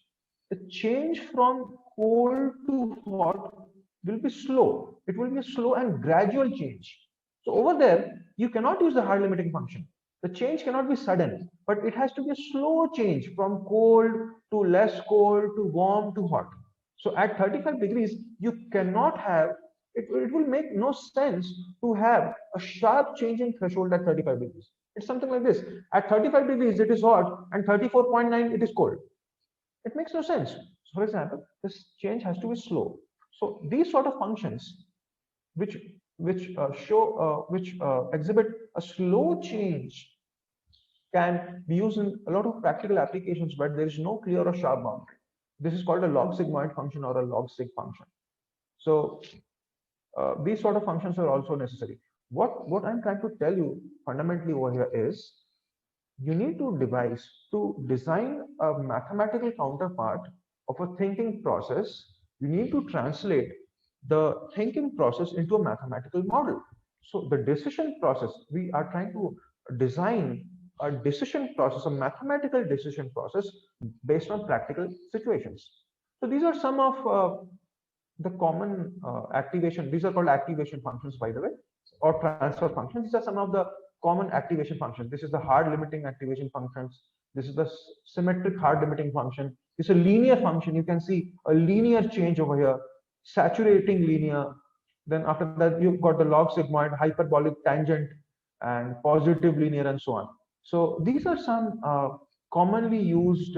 The change from cold to hot will be slow. It will be a slow and gradual change. So over there, you cannot use the hard limiting function. The change cannot be sudden, but it has to be a slow change from cold to less cold to warm to hot. So at 35 degrees, you cannot have, it will make no sense to have a sharp change in threshold at 35 degrees. It's something like this. At 35 degrees, it is hot, and 34.9, it is cold. It makes no sense. So for example, this change has to be slow. So these sort of functions, which which exhibit a slow change can be used in a lot of practical applications, but there is no clear or sharp boundary. This is called a log sigmoid function or a log sig function. So these sort of functions are also necessary. What I'm trying to tell you fundamentally over here is you need to design a mathematical counterpart of a thinking process. You need to translate the thinking process into a mathematical model. So the decision process, we are trying to design a decision process, a mathematical decision process based on practical situations. So these are some of the common activation. These are called activation functions, by the way, or transfer functions. These are some of the common activation functions. This is the hard limiting activation functions. This is the symmetric hard limiting function. This is a linear function. You can see a linear change over here, saturating linear. Then after that, you've got the log sigmoid, hyperbolic tangent, and positive linear, and so on. So these are some commonly used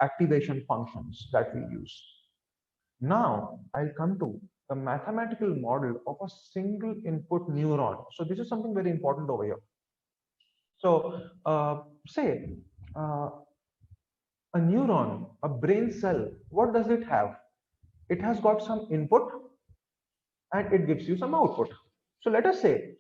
activation functions that we use. Now I'll come to the mathematical model of a single input neuron. So this is something very important over here. So say a neuron, a brain cell, what does it have? It has got some input and it gives you some output. So let us say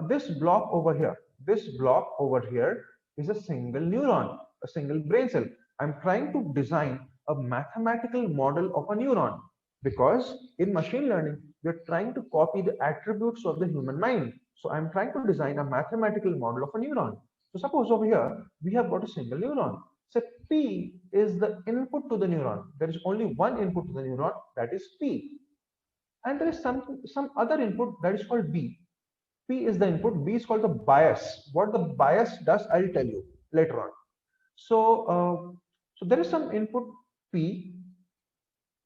this block over here is a single neuron, a single brain cell. I'm trying to design a mathematical model of a neuron because in machine learning, we're trying to copy the attributes of the human mind. So I'm trying to design a mathematical model of a neuron. So suppose over here, we have got a single neuron. So P is the input to the neuron. There is only one input to the neuron, that is P. And there is some other input that is called B. P is the input, B is called the bias. What the bias does, I'll tell you later on. So, so there is some input P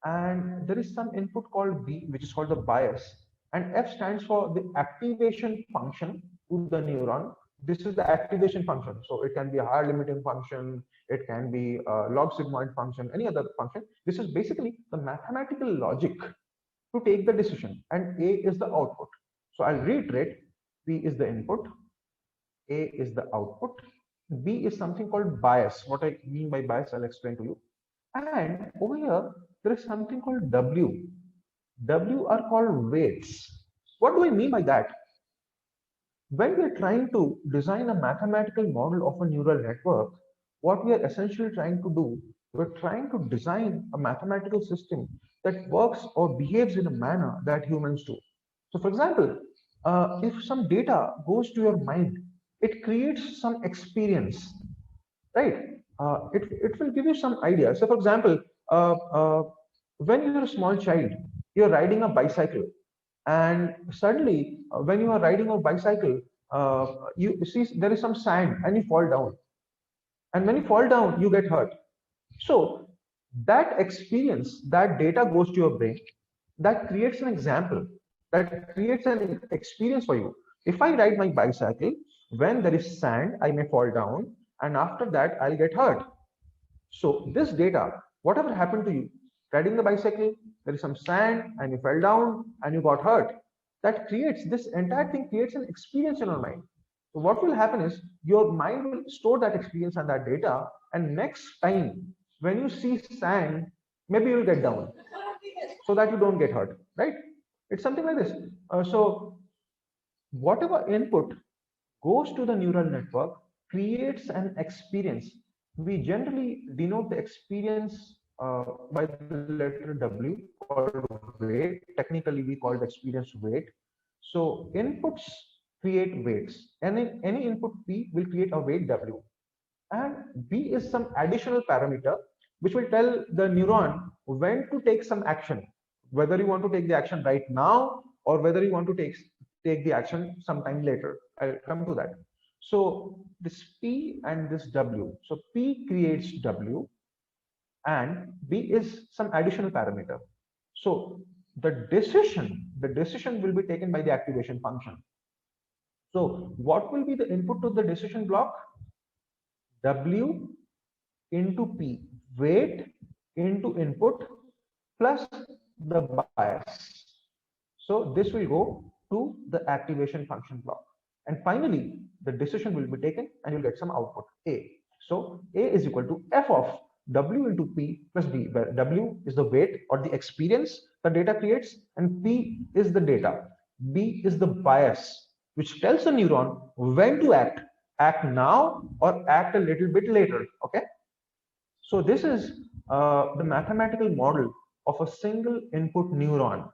and there is some input called B, which is called the bias. And F stands for the activation function to the neuron. This is the activation function. So it can be a hard limiting function, it can be a log sigmoid function, any other function. This is basically the mathematical logic to take the decision, and A is the output. So I'll reiterate, P is the input, A is the output, B is something called bias. What I mean by bias, I'll explain to you. And over here, there is something called W. W are called weights. What do I mean by that? When we're trying to design a mathematical model of a neural network, what we are essentially trying to do, we're trying to design a mathematical system that works or behaves in a manner that humans do. So for example, if some data goes to your mind, it creates some experience, right? It will give you some idea. So for example, when you're a small child, you're riding a bicycle, and suddenly when you are riding a bicycle, you see there is some sand and you fall down, and when you fall down you get hurt. So that experience, that data goes to your brain, that creates an example, that creates an experience for you. If I ride my bicycle, when there is sand I may fall down, and after that I'll get hurt. So this data, whatever happened to you riding the bicycle, there is some sand and you fell down and you got hurt, that creates, this entire thing creates an experience in your mind. So what will happen is your mind will store that experience and that data, and next time when you see sand, maybe you'll get down so that you don't get hurt, right? It's something like this. So whatever input goes to the neural network creates an experience. We generally denote the experience by the letter W, called weight. Technically, we call the experience weight. So inputs create weights, and any input P will create a weight W. And B is some additional parameter which will tell the neuron when to take some action, whether you want to take the action right now or whether you want to take the action sometime later. I'll come to that. So this P and this W. So P creates W and B is some additional parameter. So the decision will be taken by the activation function. So what will be the input to the decision block? W into P, weight into input plus the bias. So this will go to the activation function block. And finally, the decision will be taken and you'll get some output A. So A is equal to f of W into P plus B, where W is the weight or the experience the data creates, and P is the data. B is the bias, which tells the neuron when to act now or act a little bit later. Okay. So this is the mathematical model of a single input neuron.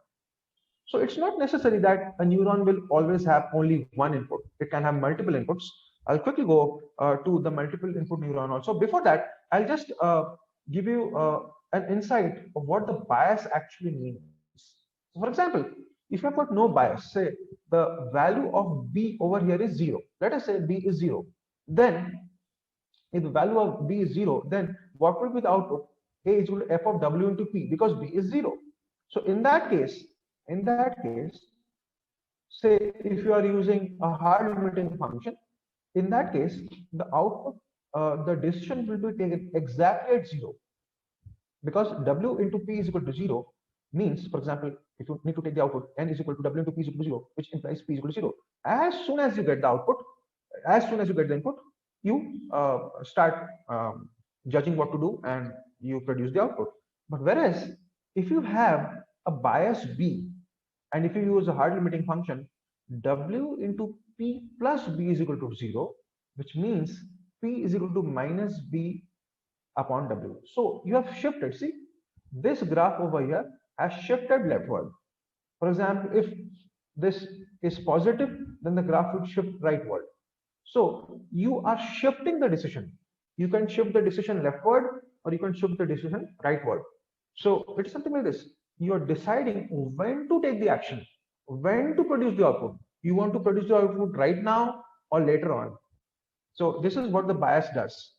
So it's not necessary that a neuron will always have only one input. It can have multiple inputs. I'll quickly go to the multiple input neuron also. Before that, I'll just give you an insight of what the bias actually means. So for example, if you have got no bias, say the value of B over here is 0. Let us say B is 0. Then if the value of B is 0, then what will be the output? A is equal to f of W into P, because B is 0. So in that case, say if you are using a hard limiting function, in that case, the output, the decision will be taken exactly at 0, because W into P is equal to 0 means, for example, if you need to take the output, N is equal to W into P is equal to 0, which implies P is equal to 0. As soon as you get the output, as soon as you get the input, you start judging what to do and you produce the output. But whereas if you have a bias B, and if you use a hard limiting function, W into P plus B is equal to 0, which means P is equal to minus B upon W. So you have shifted. See, this graph over here has shifted leftward. For example, if this is positive, then the graph would shift rightward. So you are shifting the decision. You can shift the decision leftward or you can shift the decision rightward. So it's something like this. You are deciding when to take the action, when to produce the output. You want to produce the output right now or later on. So this is what the bias does.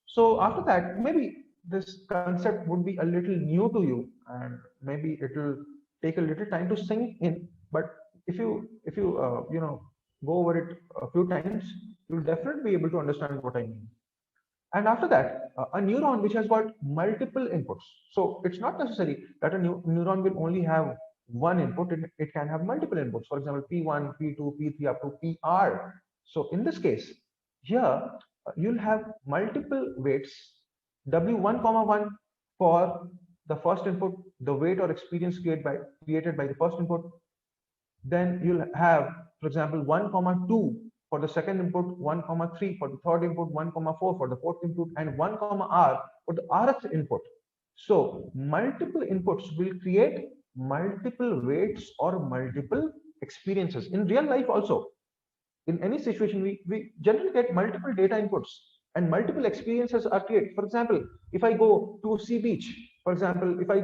So after that, maybe this concept would be a little new to you, and maybe it will take a little time to sink in. But if you go over it a few times, you'll definitely be able to understand what I mean. And after that, a neuron which has got multiple inputs. So it's not necessary that a neuron will only have one input. It can have multiple inputs. For example, P1, P2, P3 up to PR. So in this case, here you'll have multiple weights, W1, 1 for the first input, the weight or experience created by the first input. Then you'll have, for example, 1, 2 for the second input, 1, 3 for the third input, 1, 4 for the fourth input, and 1, R for the rth input. So multiple inputs will create multiple weights or multiple experiences. In real life also, in any situation, we generally get multiple data inputs and multiple experiences are created. For example, if I go to sea beach, for example, if I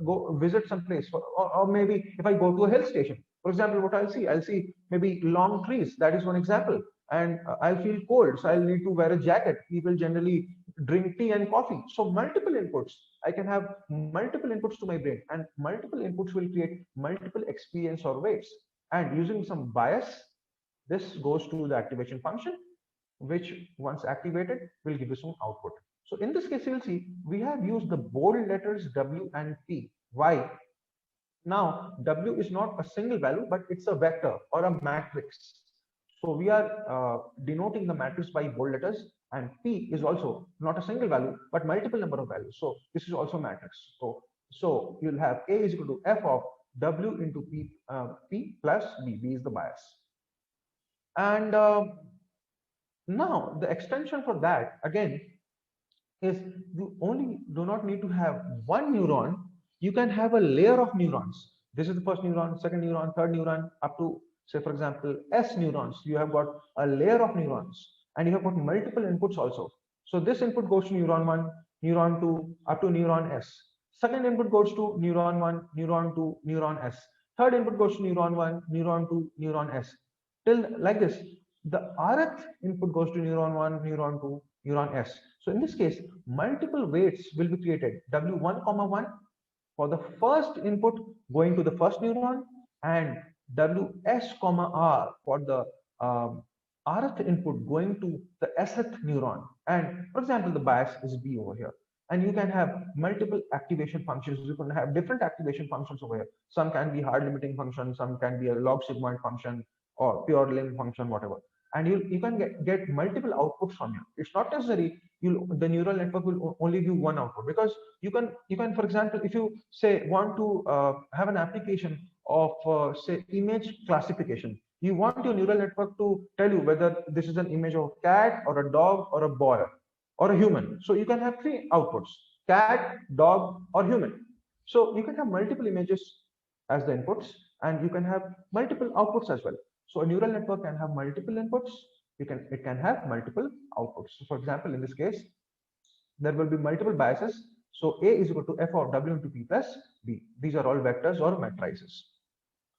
go visit some place, or maybe if I go to a hill station, for example, what I'll see maybe long trees. That is one example. And I'll feel cold, so I'll need to wear a jacket. People generally drink tea and coffee. So multiple inputs. I can have multiple inputs to my brain, and multiple inputs will create multiple experience or weights. And using some bias, this goes to the activation function, which once activated will give you some output. So in this case, you'll see we have used the bold letters W and P. Why? Now, W is not a single value, but it's a vector or a matrix. So we are denoting the matrix by bold letters, and P is also not a single value, but multiple number of values. So this is also a matrix. So you'll have A is equal to F of W into P plus B. B is the bias. And now the extension for that again is you only do not need to have one neuron. You can have a layer of neurons. This is the first neuron, second neuron, third neuron, up to, say, for example, S neurons. You have got a layer of neurons, and you have got multiple inputs also. So this input goes to neuron 1, neuron 2, up to neuron S. Second input goes to neuron 1, neuron 2, neuron S. Third input goes to neuron 1, neuron 2, neuron S. Till like this, the rth input goes to neuron 1, neuron 2, neuron S. So in this case, multiple weights will be created. W1, 1 for the first input going to the first neuron, and WS, R for the rth input going to the sth neuron. And for example, the bias is B over here. and you can have multiple activation functions. You can have different activation functions over here. Some can be hard limiting function, some can be a log sigmoid function or pure lim function, whatever. And you can get multiple outputs from here. It's not necessary the neural network will only give one output, because you can, for example, if you say want to have an application of say image classification, you want your neural network to tell you whether this is an image of a cat or a dog or a boy or a human. So you can have three outputs: cat, dog, or human. So you can have multiple images as the inputs, and you can have multiple outputs as well. So a neural network can have multiple inputs. It can have multiple outputs. So for example, in this case, there will be multiple biases. So A is equal to f of w into p plus b. These are all vectors or matrices.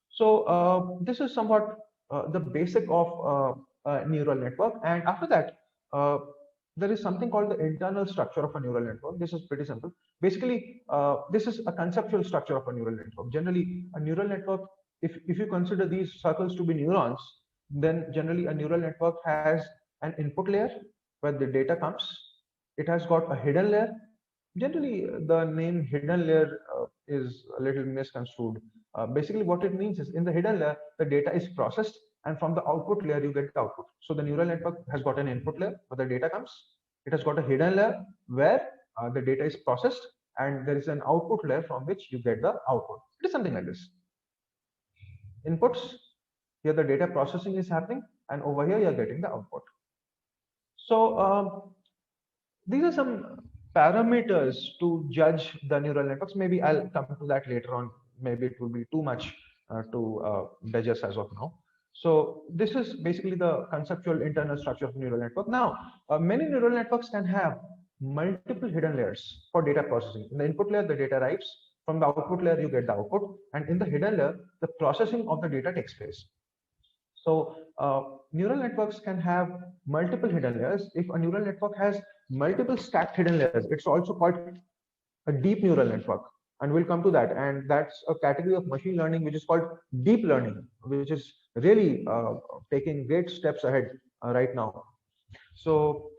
So this is somewhat the basic of a neural network. And after that, there is something called the internal structure of a neural network. This is pretty simple. Basically, this is a conceptual structure of a neural network. Generally, a neural network, if you consider these circles to be neurons, then generally a neural network has an input layer where the data comes. It has got a hidden layer. Generally, the name hidden layer is a little misconstrued. Basically, what it means is in the hidden layer, the data is processed, and from the output layer, you get the output. So the neural network has got an input layer where the data comes. It has got a hidden layer where the data is processed, and there is an output layer from which you get the output. It is something like this. Inputs, here the data processing is happening, and over here you are getting the output. So these are some parameters to judge the neural networks. Maybe I'll come to that later on. Maybe it will be too much to digest as of now. So this is basically the conceptual internal structure of neural network. Now, many neural networks can have multiple hidden layers for data processing. In the input layer, the data arrives. From the output layer, you get the output. And in the hidden layer, the processing of the data takes place. So neural networks can have multiple hidden layers. If a neural network has multiple stacked hidden layers, it's also called a deep neural network. And we'll come to that. And that's a category of machine learning which is called deep learning, which is really taking great steps ahead right now. So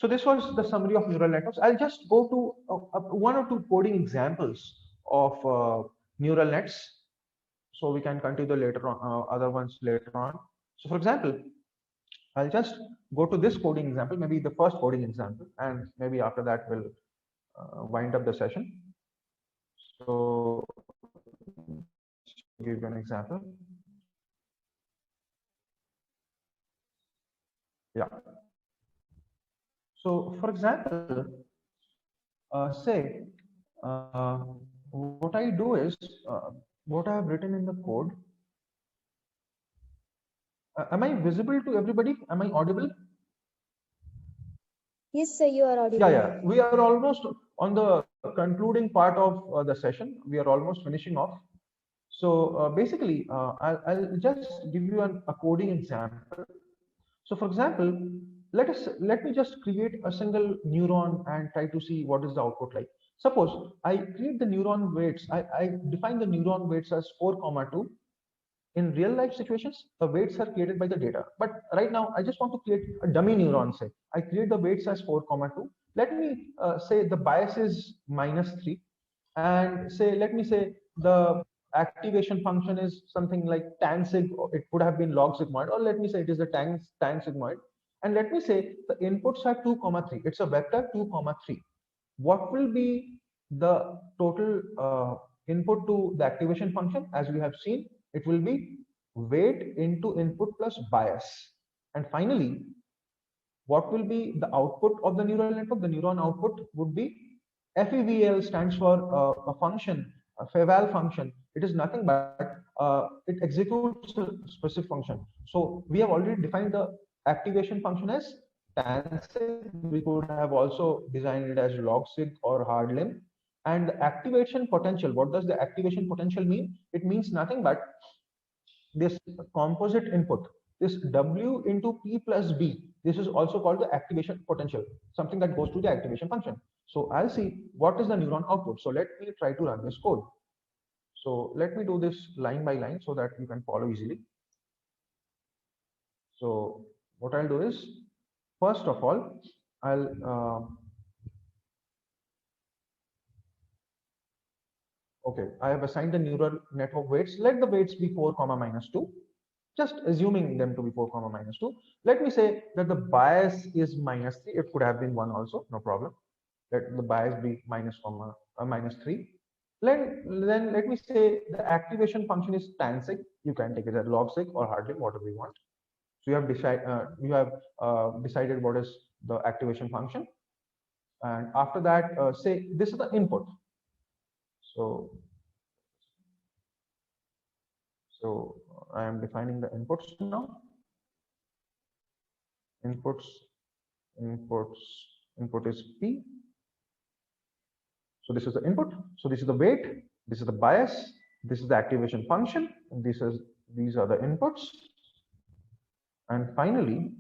this was the summary of neural networks. I'll just go to one or two coding examples of neural nets, so we can continue later on other ones later on. So for example, I'll just go to this coding example, maybe the first coding example, and maybe after that we'll wind up the session. So give you an example. Yeah. So for example, say what I do is what I have written in the code. Am I visible to everybody? Am I audible? Yes, sir, you are audible. Yeah. We are almost on the concluding part of the session. We are almost finishing off. So basically, I'll just give you a coding example. So for example, let me just create a single neuron and try to see what is the output like. Suppose I create the neuron weights. I define the neuron weights as 4,2. In real life situations, the weights are created by the data. But right now, I just want to create a dummy neuron. Say I create the weights as 4,2. Let me say the bias is -3, and let me say the activation function is something like tan sig. Or it could have been log sigmoid, or let me say it is the tan sigmoid. And let me say the inputs are 2,3. It's a vector 2,3. What will be the total input to the activation function? As we have seen, it will be weight into input plus bias. And finally, what will be the output of the neural network? The neuron output would be FEVL, stands for a function, a FEVAL function. It is nothing but it executes a specific function. So we have already defined the activation function as tan sig. We could have also designed it as log sig or hard lim. And the activation potential, what does the activation potential mean? It means nothing but this composite input, this W into P plus B. This is also called the activation potential, something that goes to the activation function. So I'll see what is the neuron output. So let me try to run this code. So let me do this line by line so that you can follow easily. So what I'll do is, first of all, I'll Okay, I have assigned the neural network weights. Let the weights be 4 comma minus 2. Just assuming them to be 4 comma minus 2. Let me say that the bias is minus 3. It could have been 1 also, no problem. Let the bias be minus 3. Then let me say the activation function is tan sig. You can take it as log sig or hard sig, whatever you want. So you have decided what is the activation function, and after that, say this is the input. So I am defining the inputs now. Input is P. So this is the input. So this is the weight. This is the bias. This is the activation function. And these are the inputs. And finally,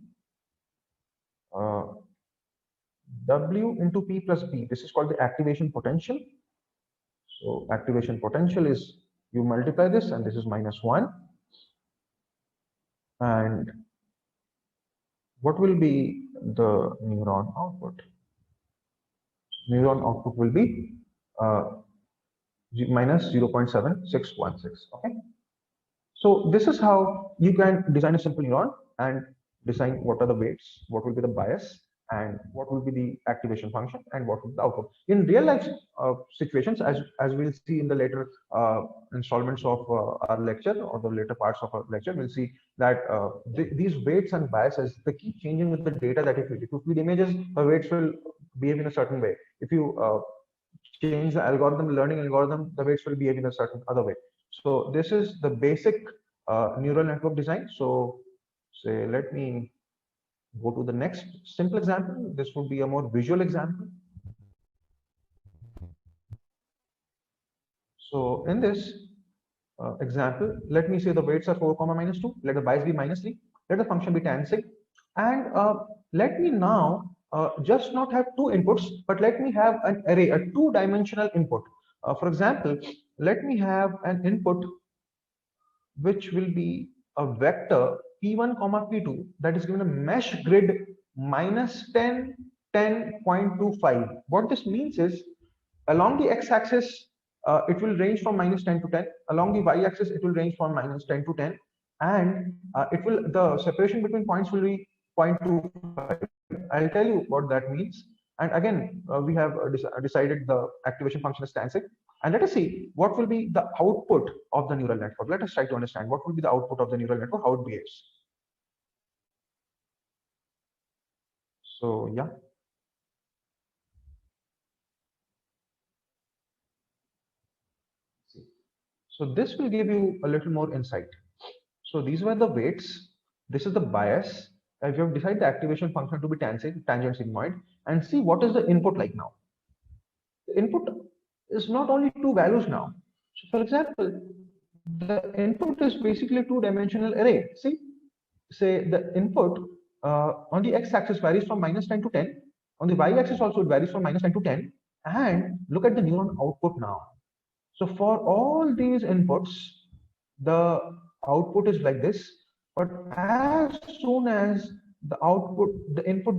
W into P plus B. This is called the activation potential. So activation potential is, you multiply this, and this is -1. And what will be the neuron output? Neuron output will be minus 0.7616. Okay. So this is how you can design a simple neuron and decide what are the weights, what will be the bias, and what will be the activation function, and what will be the output. In real life situations, as we'll see in the later installments of our lecture, or the later parts of our lecture, we'll see that these weights and biases, they keep changing with the data that you feed. If you feed images, the weights will behave in a certain way. If you change the algorithm, learning algorithm, the weights will behave in a certain other way. So this is the basic neural network design. So say, let me go to the next simple example. This would be a more visual example. So in this example, let me say the weights are 4 comma minus 2. Let the bias be -3. Let the function be tan sig. And let me now just not have two inputs, but let me have an array, a two-dimensional input. For example, let me have an input which will be a vector p1 comma p2 that is given a mesh grid -10, 10.25. What this means is, along the x-axis, it will range from -10 to 10. Along the y-axis, it will range from -10 to 10, and the separation between points will be 0.25. I'll tell you what that means. And again, we have decided the activation function is tan sig. And let us see what will be the output of the neural network. Let us try to understand what will be the output of the neural network, how it behaves. So yeah. So this will give you a little more insight. So these were the weights. This is the bias. If you have decided the activation function to be tangent sigmoid, and see what is the input like now. The input is not only two values now. So for example, the input is basically a two-dimensional array. See, say the input on the x-axis varies from -10 to 10. On the y-axis also it varies from -10 to 10. And look at the neuron output now. So for all these inputs, the output is like this. But as soon as the input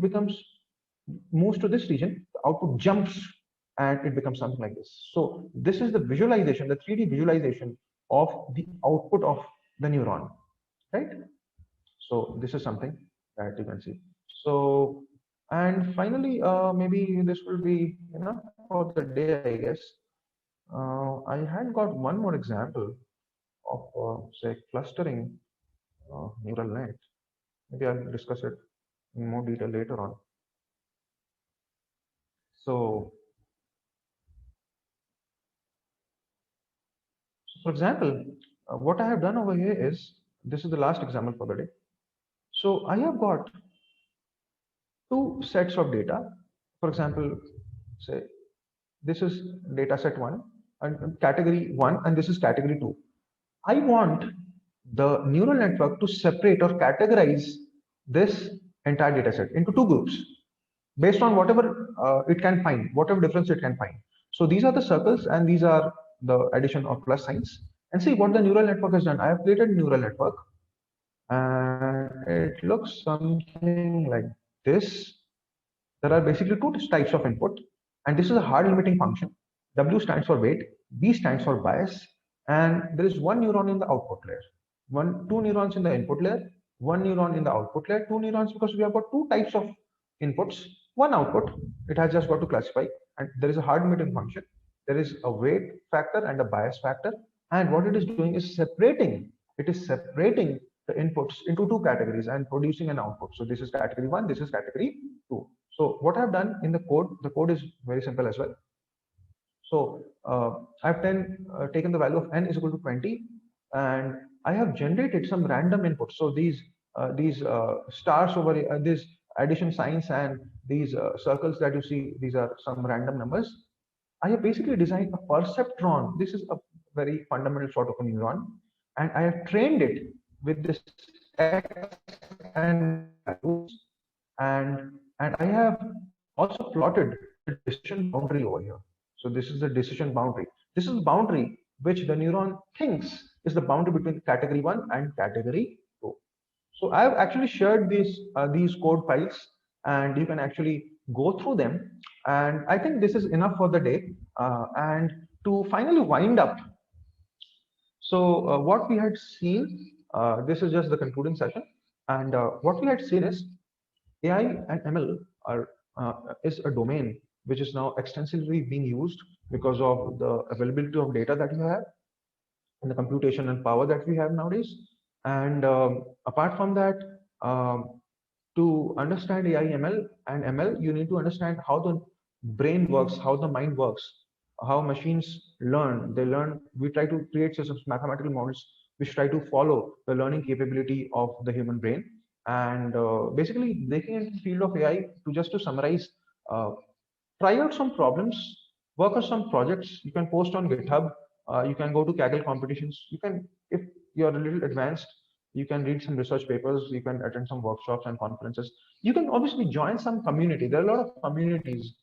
moves to this region, the output jumps and it becomes something like this. So this is the visualization, the 3D visualization of the output of the neuron, right? So this is something that you can see. So, and finally, maybe this will be enough for the day, I guess. I had got one more example of say clustering neural net. Maybe I'll discuss it in more detail later on. So for example, what I have done over here is, this is the last example for the day. So I have got two sets of data. For example, say this is data set 1 and category 1, and this is category 2. I want the neural network to separate or categorize this entire data set into two groups based on whatever it can find, whatever difference it can find. So these are the circles and these are the addition of plus signs. And see what the neural network has done. I have created a neural network and it looks something like this. There are basically two types of input, and this is a hard limiting function. W stands for weight, B stands for bias, and there is one neuron in the output layer, two neurons in the input layer, one neuron in the output layer, two neurons because we have got two types of inputs, one output. It has just got to classify, and there is a hard meeting function. There is a weight factor and a bias factor, and what it is doing is separating. It is separating the inputs into two categories and producing an output. So this is category 1, this is category 2. So what I've done in the code is very simple as well. So I've taken the value of n is equal to 20, and I have generated some random inputs. So these stars over here, these addition signs and these circles that you see, these are some random numbers. I have basically designed a perceptron. This is a very fundamental sort of a neuron, and I have trained it with this x and values, and I have also plotted the decision boundary over here. So this is the decision boundary. This is the boundary which the neuron thinks is the boundary between category 1 and category 2. So I have actually shared these code files, and you can actually go through them. And I think this is enough for the day. And to finally wind up, so what we had seen, this is just the concluding session. And what we had seen is AI and ML is a domain which is now extensively being used because of the availability of data that you have and the computation and power that we have nowadays. And apart from that, to understand AI, ML, and ML, you need to understand how the brain works, how the mind works, how machines learn. They learn. We try to create systems, mathematical models, which try to follow the learning capability of the human brain. And basically, breaking into the field of AI, to summarize, try out some problems, work on some projects. You can post on GitHub. You can go to Kaggle competitions. You can, if you're a little advanced, you can read some research papers. You can attend some workshops and conferences. You can obviously join some community. There are a lot of communities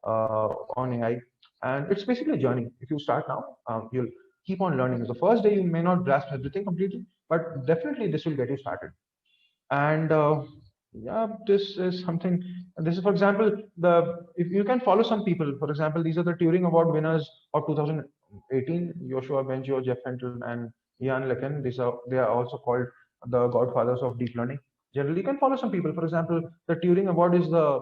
on AI, and it's basically a journey. If you start now, you'll keep on learning. The first day you may not grasp everything completely, but definitely this will get you started. And yeah, this is something. This is, for example, if you can follow some people. For example, these are the Turing Award winners of 2018: Joshua Bengio, Jeff Hinton, and Ian LeCun. They are also called the godfathers of deep learning. Generally, you can follow some people. For example, the Turing Award is the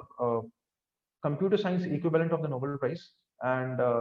computer science equivalent of the Nobel Prize, and